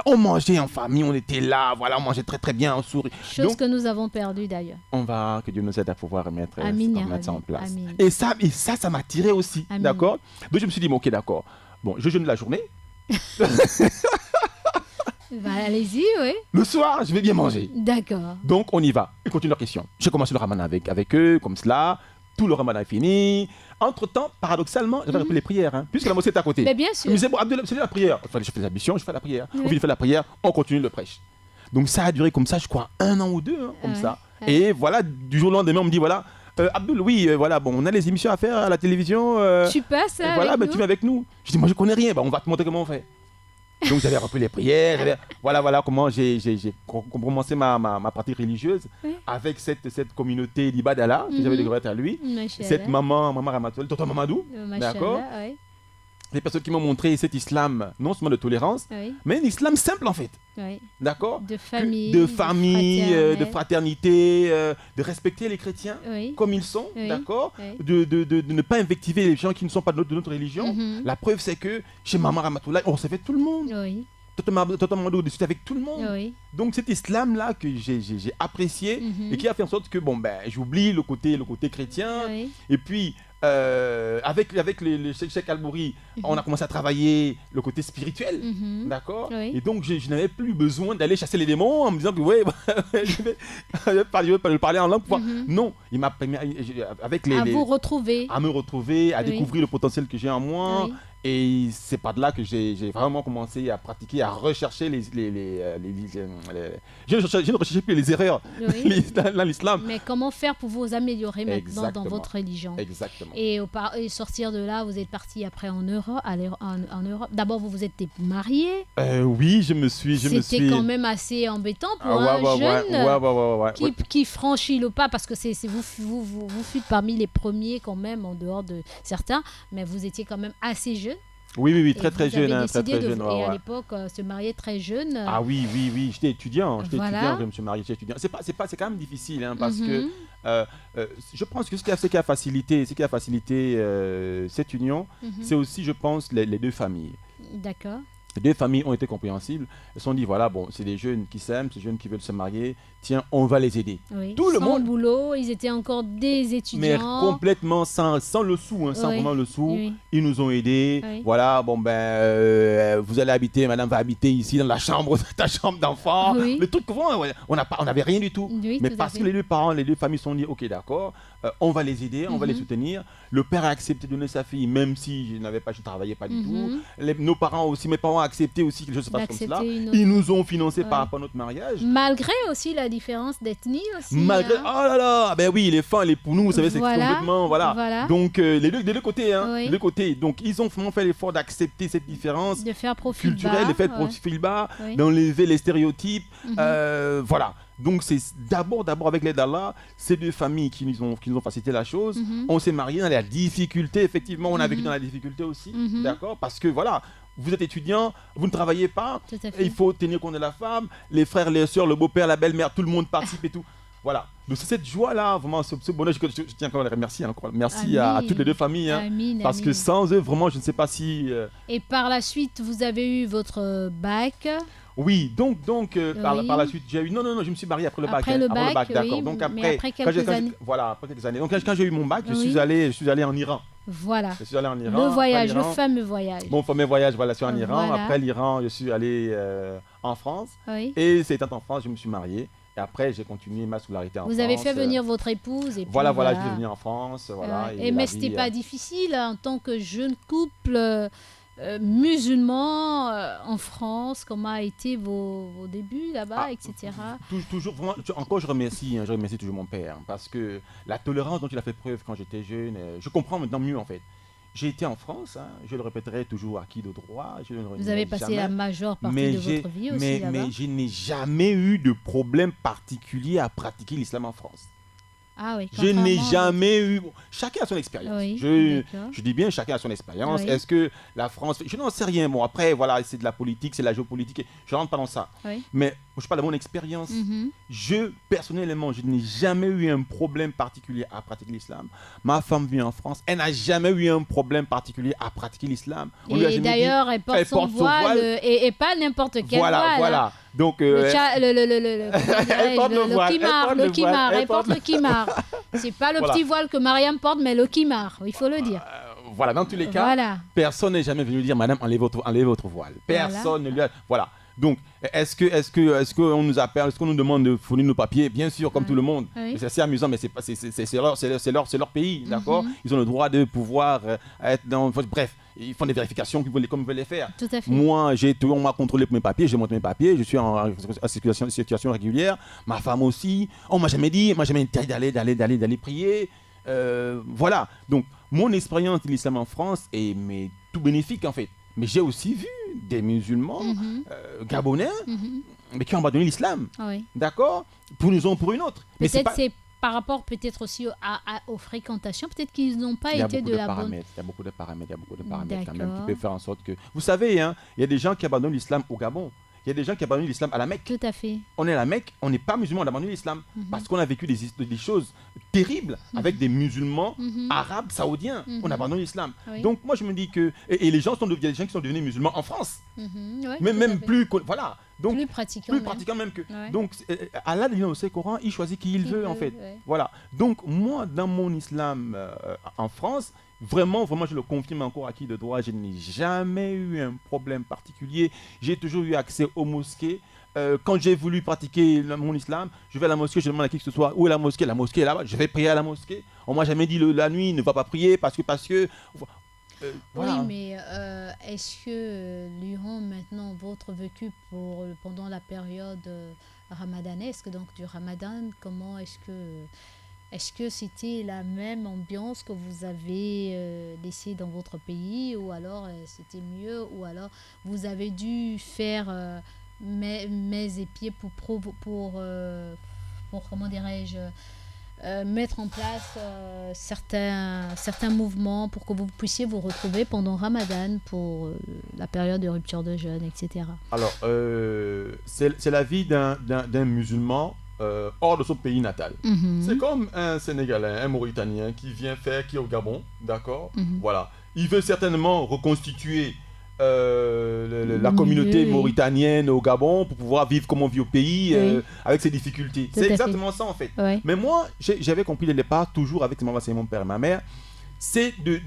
Speaker 3: on mangeait en famille, on était là, voilà, on mangeait très très bien, on sourit.
Speaker 2: Chose
Speaker 3: Donc,
Speaker 2: que nous avons perdue d'ailleurs.
Speaker 3: on va, que Dieu nous aide à pouvoir remettre ça en place.
Speaker 2: Amin.
Speaker 3: Et ça m'a tiré aussi,
Speaker 2: Amin.
Speaker 3: d'accord. Donc je me suis dit, bon, ok, d'accord. Bon, je jeûne la journée.
Speaker 2: Allez-y, oui.
Speaker 3: Le soir, je vais bien manger.
Speaker 2: D'accord.
Speaker 3: Donc on y va. Ils continuent leur question. J'ai commencé le ramadan avec eux, comme cela. Tout le ramadan est fini. Entre-temps, paradoxalement, j'avais repris les prières, hein, puisque la mosquée était à côté.
Speaker 2: Mais bien
Speaker 3: Je
Speaker 2: sûr.
Speaker 3: me disais, bon, Abdel, c'est la prière. Enfin, je fais l'ambition, je fais la prière.
Speaker 2: Oui.
Speaker 3: Au fil de la prière, on continue le prêche. Donc ça a duré comme ça, je crois, 1 an ou 2, hein, comme ça.
Speaker 2: Ouais.
Speaker 3: Et voilà, du jour au lendemain, on me dit, voilà, Abdul, oui, voilà, bon, on a les émissions à faire à la télévision.
Speaker 2: Tu passes
Speaker 3: Et voilà,
Speaker 2: avec
Speaker 3: tu
Speaker 2: nous.
Speaker 3: viens avec nous. Je dis, moi, je connais rien. Bah, on va te montrer comment on fait. Donc, j'avais repris les prières. Voilà comment j'ai commencé ma pratique religieuse
Speaker 2: Oui.
Speaker 3: avec cette communauté d'Ibadallah que j'avais découverte à lui.
Speaker 2: Machallah.
Speaker 3: Cette maman Ramatoulaye, tonton Mamadou.
Speaker 2: Machallah,
Speaker 3: D'accord.
Speaker 2: oui.
Speaker 3: Les personnes qui m'ont montré cet islam, non seulement de tolérance,
Speaker 2: Oui.
Speaker 3: mais un islam simple en fait.
Speaker 2: Oui.
Speaker 3: D'accord.
Speaker 2: De famille.
Speaker 3: De famille, de
Speaker 2: fraternité.
Speaker 3: fraternité, de respecter les chrétiens
Speaker 2: Oui.
Speaker 3: comme ils sont,
Speaker 2: Oui.
Speaker 3: d'accord,
Speaker 2: Oui.
Speaker 3: de ne pas invectiver les gens qui ne sont pas de notre religion.
Speaker 2: Mhm.
Speaker 3: La preuve, c'est que chez Maman Ramatoulaye, on recevait tout le monde.
Speaker 2: Oui.
Speaker 3: Tonton Mamadou discutait avec tout le monde.
Speaker 2: Oui.
Speaker 3: Donc cet islam-là que j'ai apprécié
Speaker 2: Mhm.
Speaker 3: et qui a fait en sorte que bon, ben, j'oublie le côté chrétien.
Speaker 2: Oui.
Speaker 3: Et puis, avec le Cheikh Albouri, on a commencé à travailler le côté spirituel.
Speaker 2: Mhm.
Speaker 3: D'accord.
Speaker 2: Oui.
Speaker 3: Et donc, je n'avais plus besoin d'aller chasser les démons en me disant que, ouais, je vais parler en langue.
Speaker 2: Mhm.
Speaker 3: Non, il m'a permis, avec
Speaker 2: À vous retrouver.
Speaker 3: à me retrouver, à
Speaker 2: Oui.
Speaker 3: découvrir le potentiel que j'ai en moi.
Speaker 2: Oui.
Speaker 3: Et c'est pas de là que j'ai vraiment commencé à pratiquer, à rechercher je ne recherchais plus les erreurs
Speaker 2: Oui.
Speaker 3: dans l'islam.
Speaker 2: Mais comment faire pour vous améliorer maintenant dans
Speaker 3: Exactement.
Speaker 2: votre religion?
Speaker 3: Exactement.
Speaker 2: Et sortir de là, vous êtes parti après en Europe. En Europe. D'abord, vous vous êtes marié.
Speaker 3: Oui, je me suis.
Speaker 2: C'était quand même assez embêtant pour
Speaker 3: Ah,
Speaker 2: un jeune
Speaker 3: ouais.
Speaker 2: qui franchit le pas, parce que vous fûtes parmi les premiers quand même, en dehors de certains, mais vous étiez quand même assez jeune.
Speaker 3: Oui,
Speaker 2: Et
Speaker 3: très
Speaker 2: vous
Speaker 3: jeune,
Speaker 2: avez
Speaker 3: hein, très
Speaker 2: décidé
Speaker 3: jeune.
Speaker 2: et
Speaker 3: Ouais,
Speaker 2: à
Speaker 3: ouais.
Speaker 2: l'époque, se marier très jeune.
Speaker 3: Ah oui, j'étais étudiant,
Speaker 2: Voilà.
Speaker 3: je me suis marié, j'étais étudiant. C'est quand même difficile, hein, parce
Speaker 2: Mhm.
Speaker 3: que je pense que ce qui a facilité cette union,
Speaker 2: Mhm.
Speaker 3: c'est aussi, je pense, les deux familles.
Speaker 2: D'accord.
Speaker 3: Les deux familles ont été compréhensibles. Elles se sont dit, voilà, bon, c'est des jeunes qui s'aiment, ces jeunes qui veulent se marier. Tiens, on va les aider.
Speaker 2: Oui.
Speaker 3: Tout le
Speaker 2: Sans
Speaker 3: monde.
Speaker 2: boulot, ils étaient encore des
Speaker 3: Mais
Speaker 2: étudiants.
Speaker 3: complètement sans le sou, hein, sans
Speaker 2: Oui.
Speaker 3: vraiment le sou.
Speaker 2: Oui.
Speaker 3: Ils nous ont aidés.
Speaker 2: Oui.
Speaker 3: Voilà, bon ben, vous allez habiter, madame va habiter ici dans la chambre, ta chambre d'enfant.
Speaker 2: Oui.
Speaker 3: Le truc, on n'avait rien du tout.
Speaker 2: Oui,
Speaker 3: Mais
Speaker 2: tout à
Speaker 3: parce
Speaker 2: fait.
Speaker 3: que les deux parents, les deux familles se sont dit, ok, d'accord, on va les aider, on va les soutenir. Le père a accepté de donner sa fille, même si je ne travaillais pas du tout. Nos parents aussi, mes parents ont accepté aussi que je se fasse comme cela.
Speaker 2: D'accepter une autre-
Speaker 3: Ils nous ont financé
Speaker 2: Ouais.
Speaker 3: par rapport à notre mariage.
Speaker 2: Malgré aussi la différence d'ethnie aussi.
Speaker 3: Malgré,
Speaker 2: hein.
Speaker 3: oh là là, ben oui, les fins, les pour nous, vous savez, c'est
Speaker 2: Voilà,
Speaker 3: complètement, voilà.
Speaker 2: voilà.
Speaker 3: Donc, les deux côtés, hein,
Speaker 2: Oui.
Speaker 3: les deux côtés. Donc, ils ont vraiment fait l'effort d'accepter cette différence
Speaker 2: De faire profil
Speaker 3: culturelle,
Speaker 2: bas,
Speaker 3: le fait de
Speaker 2: ouais.
Speaker 3: profil bas,
Speaker 2: Oui.
Speaker 3: d'enlever les stéréotypes,
Speaker 2: Mhm.
Speaker 3: voilà. Donc, c'est d'abord avec l'aide d'Allah, ces deux familles qui nous ont facilité la chose.
Speaker 2: Mhm.
Speaker 3: On s'est mariés dans la difficulté, effectivement, on a vécu
Speaker 2: Mhm.
Speaker 3: dans la difficulté aussi,
Speaker 2: Mhm.
Speaker 3: d'accord. Parce que, voilà, vous êtes étudiant, vous ne travaillez pas,
Speaker 2: Tout à
Speaker 3: et
Speaker 2: fait.
Speaker 3: il faut tenir compte de la femme, les frères, les soeurs, le beau-père, la belle-mère, tout le monde participe et tout. Voilà. Donc c'est cette joie-là, vraiment, ce bonheur, je tiens encore à les remercier encore. Merci à toutes les deux familles. Hein, parce que sans eux, vraiment, je ne sais pas si...
Speaker 2: Et par la suite, vous avez eu votre bac.
Speaker 3: Oui, donc par la suite, j'ai eu... Non, je me suis marié après le bac.
Speaker 2: Après le bac,
Speaker 3: d'accord.
Speaker 2: Oui,
Speaker 3: donc
Speaker 2: mais après quelques années.
Speaker 3: Voilà, après quelques années. Donc quand j'ai eu mon bac, je suis allé en Iran.
Speaker 2: Voilà.
Speaker 3: Je suis allé en Iran.
Speaker 2: Le voyage, le fameux voyage.
Speaker 3: Mon fameux voyage, voilà, sur en Iran.
Speaker 2: Voilà.
Speaker 3: Après l'Iran, je suis allé en France.
Speaker 2: Oui.
Speaker 3: Et c'est étant en France, je me suis marié. Et après, j'ai continué ma scolarité en France.
Speaker 2: Vous avez fait venir votre épouse. Et puis
Speaker 3: voilà, je suis venu en France. Voilà,
Speaker 2: mais ce n'était pas difficile en tant que jeune couple musulman en France. Comment a été vos débuts là-bas, etc.
Speaker 3: Toujours, vraiment, encore je remercie toujours mon père. Parce que la tolérance dont il a fait preuve quand j'étais jeune, je comprends maintenant mieux en fait. J'ai été en France, hein, je le répéterai toujours acquis de droit.
Speaker 2: Vous avez passé la majeure partie de votre vie aussi là-bas.
Speaker 3: Mais je n'ai jamais eu de problème particulier à pratiquer l'islam en France.
Speaker 2: Ah oui,
Speaker 3: je n'ai jamais eu... Chacun a son expérience.
Speaker 2: Oui,
Speaker 3: je dis bien chacun a son expérience. Oui. Est-ce que la France... Je n'en sais rien. Bon, après, voilà, c'est de la politique, c'est de la géopolitique. Je ne rentre pas dans ça.
Speaker 2: Oui.
Speaker 3: Mais je parle de mon expérience. Personnellement, je n'ai jamais eu un problème particulier à pratiquer l'islam. Ma femme vit en France. Elle n'a jamais eu un problème particulier à pratiquer l'islam.
Speaker 2: Et d'ailleurs, elle porte son voile et pas n'importe quel voile.
Speaker 3: Voilà. Donc,
Speaker 2: le kimar. Elle porte le kimar. C'est pas le petit voile que Mariam porte, mais le kimar, il faut le dire.
Speaker 3: Voilà, dans tous les cas, personne n'est jamais venu dire, madame, enlevez votre voile. Personne ne lui a... Voilà. Donc, est-ce qu'on nous appelle, est-ce qu'on nous demande de fournir nos papiers? Bien sûr, comme tout le monde. Oui. C'est assez amusant, mais c'est leur pays, d'accord? Ils ont le droit de pouvoir être dans... Bref, ils font des vérifications comme ils veulent les faire.
Speaker 2: Tout à fait.
Speaker 3: Moi, on m'a contrôlé pour mes papiers, j'ai montré mes papiers, je suis en situation régulière. Ma femme aussi. On m'a jamais interdit d'aller prier. Voilà. Donc, mon expérience de l'islam en France est tout bénéfique en fait. Mais j'ai aussi vu des musulmans gabonais mais qui ont abandonné l'islam.
Speaker 2: Oui.
Speaker 3: D'accord? Pour une raison ou pour une autre.
Speaker 2: Peut-être c'est par rapport peut-être aussi aux fréquentations. Peut-être qu'ils n'ont pas été de la bonne...
Speaker 3: Il y a beaucoup de paramètres quand même qui peuvent faire en sorte que... Vous savez, hein, il y a des gens qui abandonnent l'islam au Gabon. Il y a des gens qui abandonnent l'islam à la Mecque.
Speaker 2: Tout à fait.
Speaker 3: On est à la Mecque, on n'est pas musulman, on abandonne l'islam. Parce qu'on a vécu des choses terribles avec des musulmans arabes, saoudiens. On abandonne l'islam. Oui. Donc moi je me dis que... Et les gens il y a des gens qui sont devenus musulmans en France.
Speaker 2: Oui,
Speaker 3: même plus... Voilà. Donc,
Speaker 2: plus pratiquant
Speaker 3: même que... Ouais. Donc Allah dit dans le Coran, il choisit qui il veut en fait. Ouais. Voilà. Donc moi dans mon islam en France... Vraiment, je le confirme encore à qui de droit, je n'ai jamais eu un problème particulier. J'ai toujours eu accès aux mosquées. Quand j'ai voulu pratiquer mon islam, je vais à la mosquée, je demande à qui que ce soit où est la mosquée est là-bas, je vais prier à la mosquée. On m'a jamais dit la nuit, ne va pas prier parce que
Speaker 2: voilà. Oui, mais est-ce que durant maintenant votre vécu pendant la période ramadanesque, donc du ramadan, comment est-ce que c'était la même ambiance que vous avez laissée dans votre pays ou alors c'était mieux ou alors vous avez dû faire mes épieds pour comment dirais-je mettre en place certains mouvements pour que vous puissiez vous retrouver pendant Ramadan pour la période de rupture de jeûne, etc.
Speaker 3: Alors, c'est la vie d'un musulman hors de son pays natal. C'est comme un Sénégalais, un Mauritanien qui est au Gabon, d'accord? Voilà. Il veut certainement reconstituer la communauté mauritanienne au Gabon pour pouvoir vivre comme on vit au pays avec ses difficultés. C'est exactement ça en fait.
Speaker 2: Oui.
Speaker 3: Mais moi, j'avais compris dès le départ, toujours avec mon père et ma mère, c'est de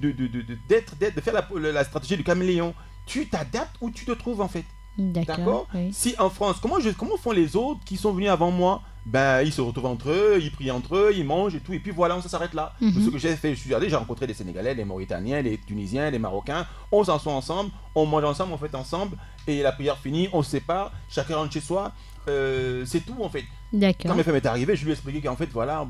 Speaker 3: faire la stratégie du caméléon. Tu t'adaptes où tu te trouves en fait. D'accord.
Speaker 2: Oui.
Speaker 3: Si en France, comment font les autres qui sont venus avant moi? Ben, ils se retrouvent entre eux, ils prient entre eux, ils mangent et tout, et puis voilà, ça s'arrête là. Ce que j'ai fait, je suis allé, j'ai rencontré des Sénégalais, des Mauritaniens, des Tunisiens, des Marocains, on s'en soit ensemble, on mange ensemble, on fête ensemble, et la prière finie, on se sépare, chacun rentre chez soi, c'est tout en fait.
Speaker 2: D'accord.
Speaker 3: Quand ma femme est arrivée, je lui ai expliqué qu'en fait, voilà,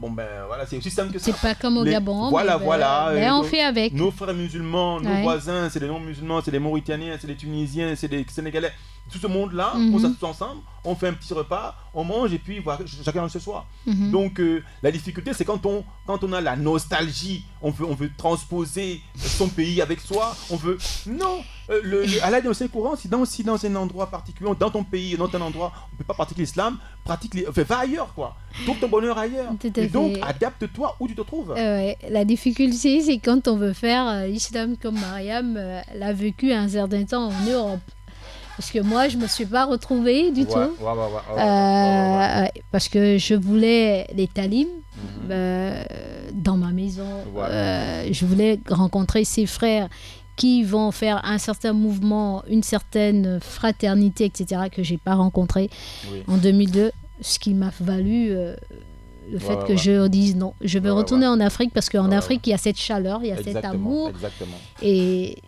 Speaker 3: c'est aussi simple que ça.
Speaker 2: C'est pas comme au Gabon,
Speaker 3: voilà.
Speaker 2: Mais on fait avec.
Speaker 3: Nos frères musulmans, nos voisins, c'est des non-musulmans, c'est des Mauritaniens, c'est des Tunisiens, c'est des Sénégalais. tout ce monde-là, on s'assoit tous ensemble, on fait un petit repas, on mange et puis voilà, chacun rentre chez soi. Donc la difficulté, c'est quand on a la nostalgie, on veut transposer son pays avec soi, on veut... Non, Allah dans le Saint-Coran, si dans un endroit particulier, dans ton pays, dans un endroit, on ne peut pas pratiquer l'islam, va ailleurs, quoi. Trouve ton bonheur ailleurs. Et donc, adapte-toi où tu te trouves.
Speaker 2: Ouais. La difficulté, c'est quand on veut faire l'islam comme Mariam l'a vécu un certain temps en Europe. Parce que moi, je ne me suis pas retrouvée du tout. Parce que je voulais les talim dans ma maison. Je voulais rencontrer ses frères qui vont faire un certain mouvement, une certaine fraternité, etc., que je n'ai pas rencontré en 2002. Ce qui m'a valu le fait que je dise non. Je veux retourner en Afrique parce qu'en Afrique, il y a cette chaleur, il y a cet amour.
Speaker 3: Exactement.
Speaker 2: Et...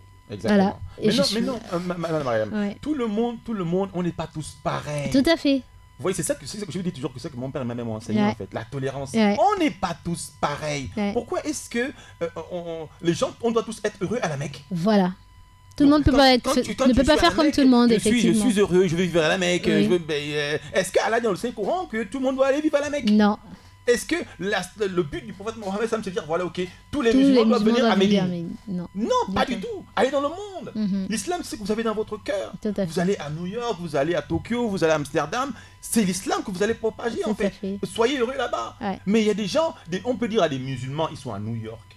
Speaker 2: Voilà.
Speaker 3: Mais non, Madame Mariam, tout le monde, on n'est pas tous pareils.
Speaker 2: Tout à fait.
Speaker 3: Vous voyez, c'est ça que je vous dis toujours, que c'est que mon père m'a même enseigné en fait, la tolérance. On n'est pas tous pareils. Pourquoi est-ce que les gens, on doit tous être heureux à la Mecque?
Speaker 2: Voilà. Tout le monde ne peut pas faire comme tout le monde, effectivement.
Speaker 3: Je suis heureux, je vais vivre à la Mecque. Est-ce qu'Allah dans le Saint-Coran que tout le monde doit aller vivre à la Mecque?
Speaker 2: Non.
Speaker 3: Est-ce que le but du prophète Mohammed, c'est de dire, voilà, ok, tous les musulmans doivent venir à Médine? Non, pas du tout. Allez dans le monde. L'islam, c'est ce que vous avez dans votre cœur. Vous allez à New York, vous allez à Tokyo, vous allez à Amsterdam. C'est l'islam que vous allez propager, en fait. Soyez heureux là-bas. Mais il y a des gens, on peut dire à des musulmans, ils sont à New York.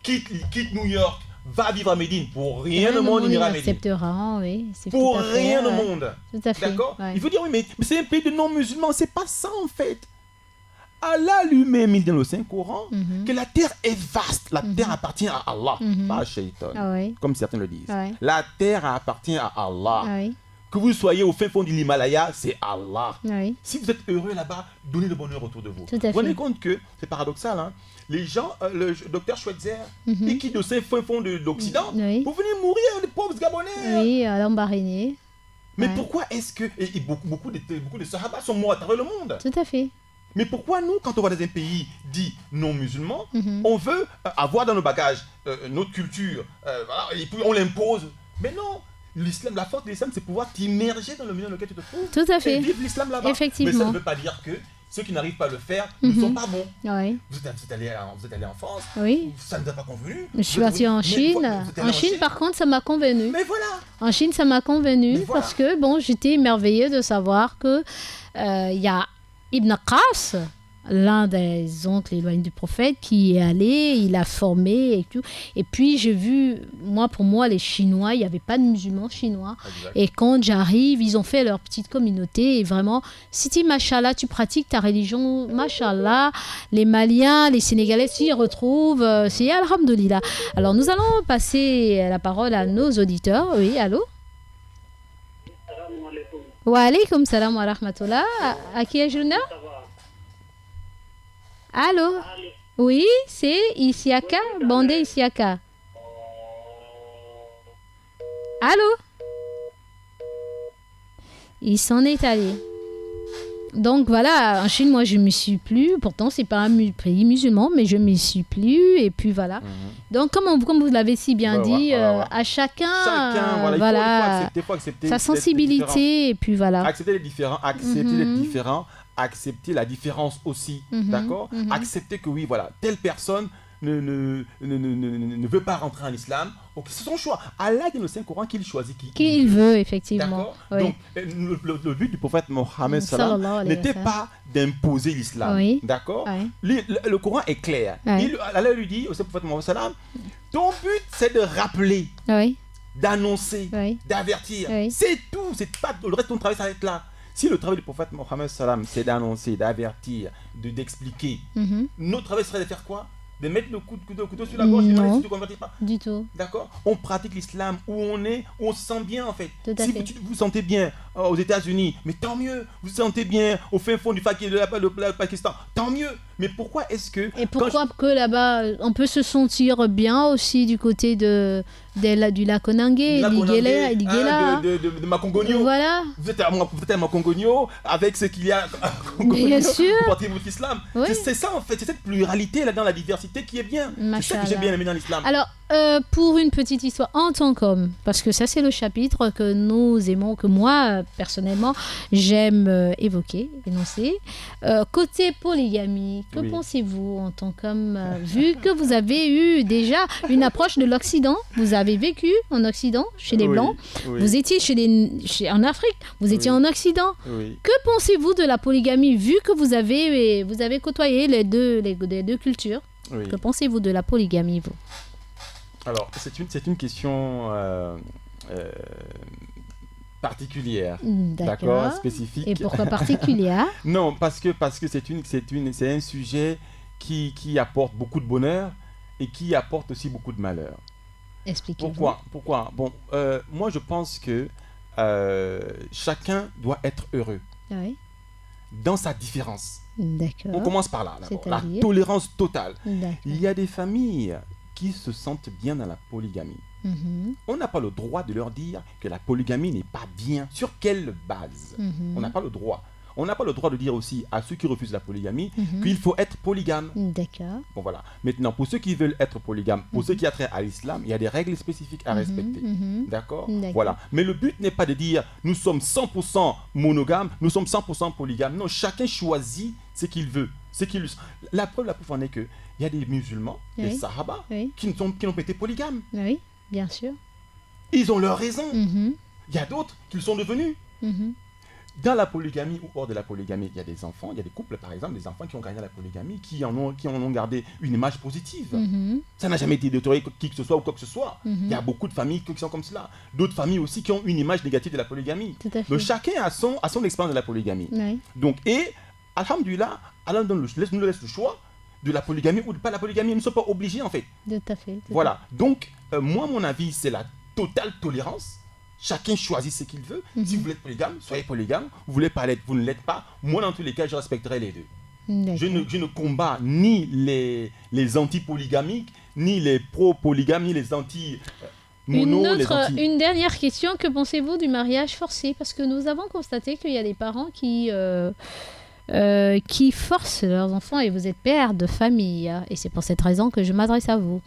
Speaker 3: Quitte New York, va vivre à Médine. Pour rien au monde, il ira à Médine. Pour rien au monde. D'accord? Il faut dire, oui, mais c'est un pays de non-musulmans. C'est pas ça, en fait. Allah lui-même, il dit dans le Saint-Coran que la terre est vaste. La terre appartient à Allah, pas à Shaitan, comme certains le disent. La terre appartient à Allah. Que vous soyez au fin fond de l'Himalaya, c'est Allah. Si vous êtes heureux là-bas, donnez le bonheur autour de vous. Vous vous rendez compte que c'est paradoxal, hein? Les gens, le docteur Schweitzer, il quitte le fin fond de l'Occident pour venir mourir, les pauvres Gabonais.
Speaker 2: Oui, à l'Ambaréné.
Speaker 3: Mais pourquoi est-ce que... Et beaucoup de Sahaba sont morts à travers le monde.
Speaker 2: Tout à fait.
Speaker 3: Mais pourquoi nous, quand on va dans un pays dit non musulman, on veut avoir dans nos bagages notre culture, et puis on l'impose? Mais non, l'islam, la force de l'islam, c'est pouvoir t'immerger dans le milieu dans lequel tu te trouves.
Speaker 2: Tout à fait.
Speaker 3: Et vivre l'islam là-bas.
Speaker 2: Effectivement.
Speaker 3: Mais ça ne veut pas dire que ceux qui n'arrivent pas à le faire ne sont pas bons. Vous êtes allé en France, ça ne vous a pas convenu.
Speaker 2: Je suis partie en Chine. En Chine, par contre, ça m'a convenu.
Speaker 3: Mais voilà.
Speaker 2: En Chine, ça m'a convenu parce que bon, j'étais émerveillée de savoir que il y a Ibn Qas, l'un des oncles éloignés du prophète, qui est allé, il a formé et tout. Et puis j'ai vu, pour moi, les Chinois, il n'y avait pas de musulmans chinois. Et quand j'arrive, ils ont fait leur petite communauté. Et vraiment, si tu, machallah, tu pratiques ta religion, machallah, les Maliens, les Sénégalais s'y retrouvent. C'est alhamdoulilah. Alors nous allons passer la parole à nos auditeurs. Oui, allô? Wa alaykoum salam wa rahmatullah. À qui ai-je l'honneur? Allô? Oui, c'est Isiaka, Bandé Isiaka. Allô? Il s'en est allé. Donc voilà, en Chine, moi je ne m'y suis plus. Pourtant, c'est pas un pays musulman, mais je ne m'y suis plus. Et puis voilà. Donc, comme vous l'avez si bien dit, à chacun
Speaker 3: il faut accepter
Speaker 2: sa sensibilité. Et puis voilà.
Speaker 3: Accepter les différents, accepter la différence aussi. D'accord? Accepter que oui, voilà, telle personne ne veut pas rentrer en islam. Okay, c'est son choix. Allah dit dans le Saint-Coran qu'il choisit qui
Speaker 2: il veut, effectivement.
Speaker 3: Donc, le but du prophète Mohammed n'était pas d'imposer l'islam. D'accord? Le Coran est clair. Allah lui dit au prophète Mohammed, ton but, c'est de rappeler, d'annoncer, d'avertir. C'est tout. C'est pas, le reste de ton travail s'arrête là. Si le travail du prophète Mohammed, c'est d'annoncer, d'avertir, d'expliquer, notre travail serait de faire quoi? De mettre le couteau sur la gorge et si tu ne convertis pas.
Speaker 2: Du tout.
Speaker 3: D'accord? On pratique l'islam où on est, où on se sent bien en fait. Si vous vous sentez bien aux États-Unis, mais tant mieux. Vous vous sentez bien au fin fond du Pakistan, tant mieux. Mais pourquoi est-ce que...
Speaker 2: Et pourquoi que là-bas, on peut se sentir bien aussi du côté du lac Onangé,
Speaker 3: de Makongogno.
Speaker 2: Voilà.
Speaker 3: Vous êtes à Makongogno avec ce qu'il y a à Makongogno.
Speaker 2: Bien sûr.
Speaker 3: Vous pratiquez votre islam. C'est ça en fait, c'est cette pluralité là dans la diversité qui est bien. C'est ça que j'ai bien aimé dans l'islam.
Speaker 2: Alors, pour une petite histoire, en tant qu'homme, parce que ça c'est le chapitre que nous aimons, que moi personnellement j'aime évoquer, énoncer. Côté polygamie, que
Speaker 3: Oui.
Speaker 2: pensez-vous en tant qu'homme, vu que vous avez eu déjà une approche de l'Occident, vous avez vécu en Occident chez les
Speaker 3: Oui,
Speaker 2: Blancs,
Speaker 3: oui,
Speaker 2: vous étiez en Afrique, vous étiez
Speaker 3: Oui.
Speaker 2: en Occident.
Speaker 3: oui.
Speaker 2: Que pensez-vous de la polygamie, vu que vous avez côtoyé les deux cultures?
Speaker 3: Oui.
Speaker 2: Que pensez-vous de la polygamie, vous?
Speaker 3: Alors, c'est une question particulière, d'accord, spécifique.
Speaker 2: Et pourquoi particulière?
Speaker 3: Non, parce que c'est un sujet qui apporte beaucoup de bonheur et qui apporte aussi beaucoup de malheur.
Speaker 2: Expliquez-vous.
Speaker 3: Pourquoi? Bon, moi je pense que chacun doit être heureux
Speaker 2: Oui,
Speaker 3: dans sa différence. On
Speaker 2: d'accord.
Speaker 3: commence par là, d'abord. La
Speaker 2: C'est-à-dire
Speaker 3: tolérance totale.
Speaker 2: D'accord.
Speaker 3: Il y a des familles qui se sentent bien dans la polygamie.
Speaker 2: Mhm,
Speaker 3: On n'a pas le droit de leur dire que la polygamie n'est pas bien. Sur quelle base?
Speaker 2: mhm,
Speaker 3: On n'a pas le droit. On n'a pas le droit de dire aussi à ceux qui refusent la polygamie
Speaker 2: mhm.
Speaker 3: qu'il faut être polygame.
Speaker 2: D'accord.
Speaker 3: Bon voilà. Maintenant, pour ceux qui veulent être polygames, pour ceux qui ont trait à l'islam, il y a des règles spécifiques à respecter.
Speaker 2: Mhm,
Speaker 3: D'accord?
Speaker 2: D'accord.
Speaker 3: Voilà. Mais le but n'est pas de dire nous sommes 100% monogames, nous sommes 100% polygames. Non, chacun choisit ce qu'il veut. La preuve en est qu'il y a des musulmans, des
Speaker 2: Oui.
Speaker 3: sahaba,
Speaker 2: Oui,
Speaker 3: qui n'ont pas été polygames.
Speaker 2: oui, bien sûr.
Speaker 3: Ils ont leur raison.
Speaker 2: Mhm,
Speaker 3: Il y a d'autres qui le sont devenus.
Speaker 2: mhm,
Speaker 3: Dans la polygamie ou hors de la polygamie, il y a des enfants, il y a des couples par exemple, des enfants qui ont gagné la polygamie, qui en ont gardé une image positive.
Speaker 2: mhm,
Speaker 3: Ça n'a jamais été détourné qui que ce soit ou quoi que ce soit.
Speaker 2: Mhm.
Speaker 3: Il y a beaucoup de familles qui sont comme cela. D'autres familles aussi qui ont une image négative de la polygamie.
Speaker 2: tout à fait.
Speaker 3: Donc chacun a son expérience de la polygamie.
Speaker 2: Oui,
Speaker 3: Donc, et, alhamdulillah, Allah nous laisse le choix de la polygamie ou de pas la polygamie. Nous ne sommes pas obligés en fait.
Speaker 2: tout à fait.
Speaker 3: Voilà. Donc, moi, mon avis, c'est la totale tolérance. Chacun choisit ce qu'il veut. Si vous voulez être polygame, soyez polygame. Vous voulez pas l'être, vous ne l'êtes pas. Moi, dans tous les cas, je respecterai les deux.
Speaker 2: D'accord.
Speaker 3: Je ne combats ni les anti-polygamiques, ni les pro-polygames, ni les anti-mono,
Speaker 2: Une dernière question, que pensez-vous du mariage forcé? Parce que nous avons constaté qu'il y a des parents qui forcent leurs enfants, et vous êtes père de famille, hein, et c'est pour cette raison que je m'adresse à vous,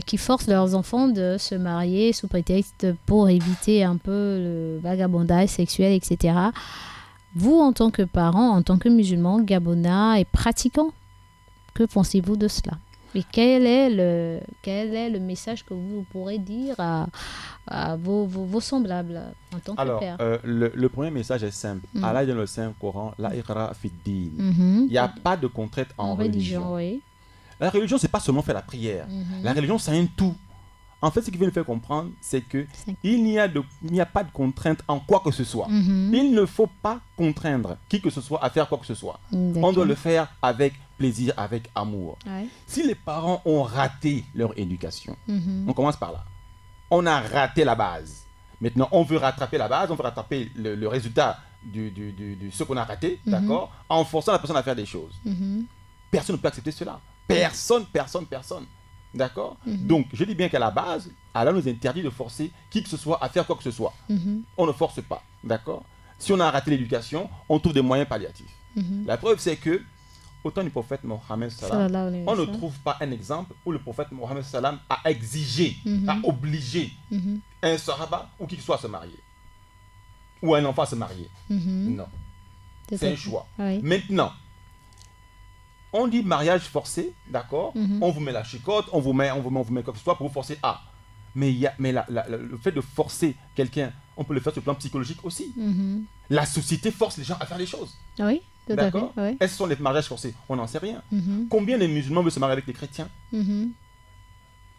Speaker 2: qui forcent leurs enfants de se marier sous prétexte pour éviter un peu le vagabondage sexuel, etc. Vous, en tant que parent, en tant que musulman, gabonais et pratiquant, que pensez-vous de cela? Et quel est le message que vous pourrez dire à vos semblables en tant que
Speaker 3: Alors,
Speaker 2: père?
Speaker 3: le premier message est simple.
Speaker 2: Mhm.
Speaker 3: Allah dit dans le Saint-Coran, la iqra fi din.
Speaker 2: Mhm.
Speaker 3: Il n'y a pas de contrainte en religion.
Speaker 2: Oui.
Speaker 3: La religion, c'est pas seulement faire la prière.
Speaker 2: Mhm.
Speaker 3: La religion, c'est un tout. En fait, ce qui veut nous faire comprendre, c'est que
Speaker 2: C'est-
Speaker 3: il n'y a pas de contrainte en quoi que ce soit.
Speaker 2: Mhm.
Speaker 3: Il ne faut pas contraindre qui que ce soit à faire quoi que ce soit.
Speaker 2: D'accord.
Speaker 3: On doit le faire avec plaisir, avec amour.
Speaker 2: Ouais.
Speaker 3: Si les parents ont raté leur éducation,
Speaker 2: Mhm.
Speaker 3: on commence par là. On a raté la base. Maintenant, on veut rattraper la base, on veut rattraper le résultat de ce qu'on a raté,
Speaker 2: Mhm.
Speaker 3: d'accord, en forçant la personne à faire des choses.
Speaker 2: Mhm.
Speaker 3: Personne ne peut accepter cela. Personne. D'accord?
Speaker 2: Mhm.
Speaker 3: Donc, je dis bien qu'à la base, Allah nous interdit de forcer qui que ce soit à faire quoi que ce soit.
Speaker 2: Mhm.
Speaker 3: On ne force pas. D'accord? Si on a raté l'éducation, on trouve des moyens palliatifs.
Speaker 2: Mhm.
Speaker 3: La preuve, c'est que, au temps du prophète Mohammed sallam,
Speaker 2: Sallallahu alayhi wa
Speaker 3: on ne
Speaker 2: sallam.
Speaker 3: trouve pas un exemple où le prophète Mohammed sallam a exigé,
Speaker 2: Mhm.
Speaker 3: a obligé
Speaker 2: Mhm.
Speaker 3: un sahaba ou qui que ce soit à se marier. Ou un enfant à se marier.
Speaker 2: Mhm.
Speaker 3: Non.
Speaker 2: Tout
Speaker 3: C'est
Speaker 2: à
Speaker 3: un
Speaker 2: fait.
Speaker 3: choix.
Speaker 2: Oui.
Speaker 3: Maintenant, on dit mariage forcé, d'accord?
Speaker 2: Mhm.
Speaker 3: On vous met la chicote, on vous met quoi que ce soit pour vous forcer à. Mais le fait de forcer quelqu'un, on peut le faire sur le plan psychologique aussi.
Speaker 2: Mhm.
Speaker 3: La société force les gens à faire les choses.
Speaker 2: Oui, tout à fait.
Speaker 3: D'accord?
Speaker 2: Oui.
Speaker 3: Est-ce que ce sont les mariages forcés? On n'en sait rien.
Speaker 2: Mhm.
Speaker 3: Combien de musulmans veulent se marier avec des chrétiens?
Speaker 2: Mhm.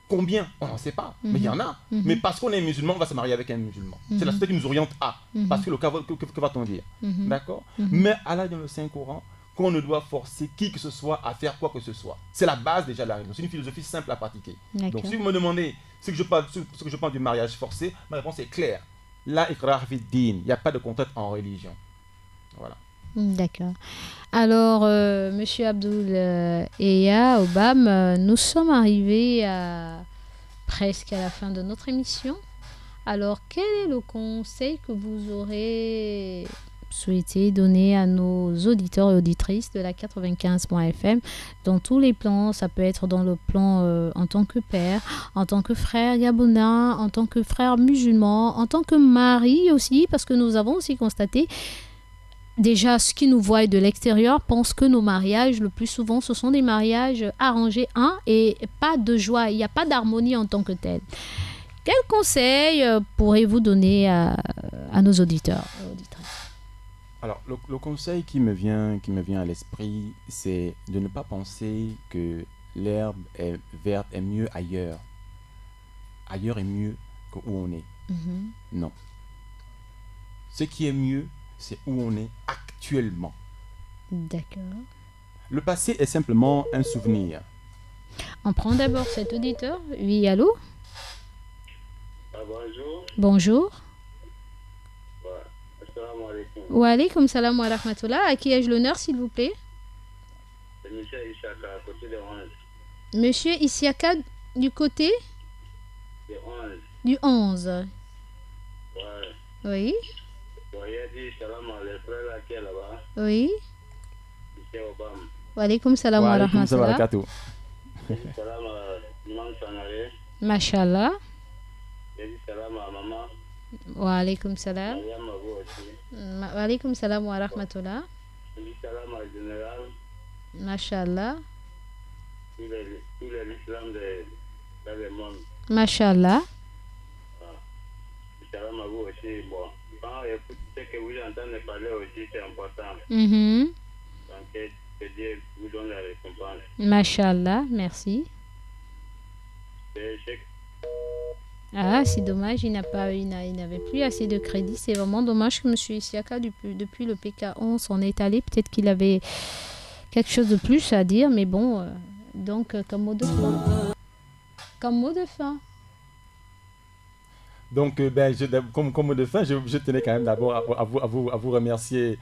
Speaker 3: Combien? On n'en sait pas. Mais il y en a.
Speaker 2: Mhm.
Speaker 3: Mais parce qu'on est musulman, on va se marier avec un musulman. C'est la société qui nous oriente à.
Speaker 2: Mhm.
Speaker 3: Parce que le cas, que va-t-on dire?
Speaker 2: Mhm.
Speaker 3: D'accord?
Speaker 2: Mhm.
Speaker 3: Mais Allah dans le Saint-Coran, qu'on ne doit forcer qui que ce soit à faire quoi que ce soit. C'est la base déjà de la religion. C'est une philosophie simple à pratiquer.
Speaker 2: D'accord.
Speaker 3: Donc si vous me demandez ce que je pense du mariage forcé, ma réponse est claire. La iqrar fi din. Il n'y a pas de contrainte en religion. Voilà.
Speaker 2: D'accord. Alors, Monsieur Abdoul Eya Obam, nous sommes arrivés presque à la fin de notre émission. Alors, quel est le conseil que vous aurez souhaitez donner à nos auditeurs et auditrices de la 95.fm dans tous les plans. Ça peut être dans le plan en tant que père, en tant que frère gabonais, en tant que frère musulman, en tant que mari aussi, parce que nous avons aussi constaté déjà, ceux qui nous voient de l'extérieur pensent que nos mariages, le plus souvent, ce sont des mariages arrangés, et pas de joie. Il n'y a pas d'harmonie en tant que tel. Quel conseil pourrez-vous donner à nos auditeurs et auditrices?
Speaker 3: Alors, le conseil qui me vient à l'esprit, c'est de ne pas penser que l'herbe est verte est mieux ailleurs. Ailleurs est mieux que où on est. Non. Ce qui est mieux, c'est où on est actuellement.
Speaker 2: D'accord.
Speaker 3: Le passé est simplement un souvenir.
Speaker 2: On prend d'abord cet auditeur. Oui, allô?
Speaker 4: Bonjour.
Speaker 2: Bonjour.
Speaker 4: Assalamu alaikum.
Speaker 2: Wa alaykoum salam wa rahmatullah. À qui ai-je l'honneur, s'il vous plaît?
Speaker 4: C'est M. Ishaka, à côté de 11.
Speaker 2: Monsieur Isiaka, du côté
Speaker 4: De 11.
Speaker 2: du 11.
Speaker 4: Ouais.
Speaker 2: Oui,
Speaker 4: Bon, il a dit salam à les frères là qui est là-bas.
Speaker 2: oui.
Speaker 4: M. Obama.
Speaker 2: Wa alaykoum salam wa
Speaker 3: Wa alaykoum salam wa
Speaker 2: rahmatullah.
Speaker 3: barakatuh.
Speaker 4: Il dit salam à Imam Sanare.
Speaker 2: Mashallah.
Speaker 4: Il dit salam à maman.
Speaker 2: Wa alaykoum salam.
Speaker 4: Mariam Abou aussi.
Speaker 2: Wa alaykoum salam wa rahmatullah.
Speaker 4: Il dit salam à général.
Speaker 2: Mashallah.
Speaker 4: Tous les l'islam dans le monde.
Speaker 2: Mashallah.
Speaker 4: Salam à vous aussi. Bon, quand écoute ce que vous entendez parler aussi, c'est important.
Speaker 2: Mhm.
Speaker 4: Donc, que Dieu vous donne la récompense.
Speaker 2: Mashallah, merci.
Speaker 4: C'est
Speaker 2: Ah, c'est dommage, il n'avait plus assez de crédit. C'est vraiment dommage que M. Isiaka, depuis le PK11, s'en est allé. Peut-être qu'il avait quelque chose de plus à dire, mais bon. Donc, comme mot de fin. Comme mot de fin.
Speaker 3: Donc, comme mot de fin, je tenais quand même d'abord à vous remercier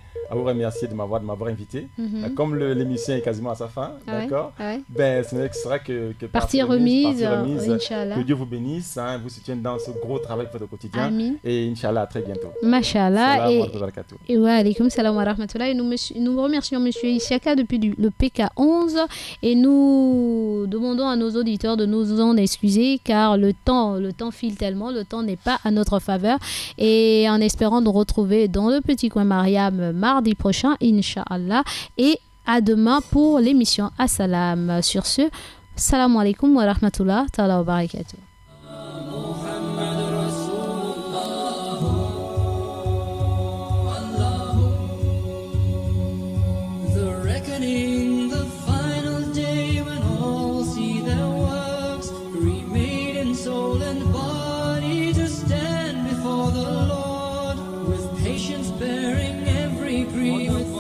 Speaker 3: de m'avoir invité. Comme l'émission est quasiment à sa fin, d'accord. Ben, ce sera que
Speaker 2: partie remise,
Speaker 3: Inch'Allah. Que Dieu vous bénisse, vous soutienne dans ce gros travail que vous faites au quotidien.
Speaker 2: Amin.
Speaker 3: Et Inch'Allah, à très bientôt.
Speaker 2: Mashallah.
Speaker 3: Et
Speaker 2: wa alaykoum salam wa rahmatullah. Et nous remercions M. Isiaka depuis le PK11 et nous demandons à nos auditeurs de nous en excuser car le temps file tellement, le temps n'est pas à notre faveur, et en espérant nous retrouver dans le petit coin Mariam mardi prochain, Inch'Allah, et à demain pour l'émission Assalam. Sur ce, salam alaikum wa rahmatullah ta'ala wa barakatuh.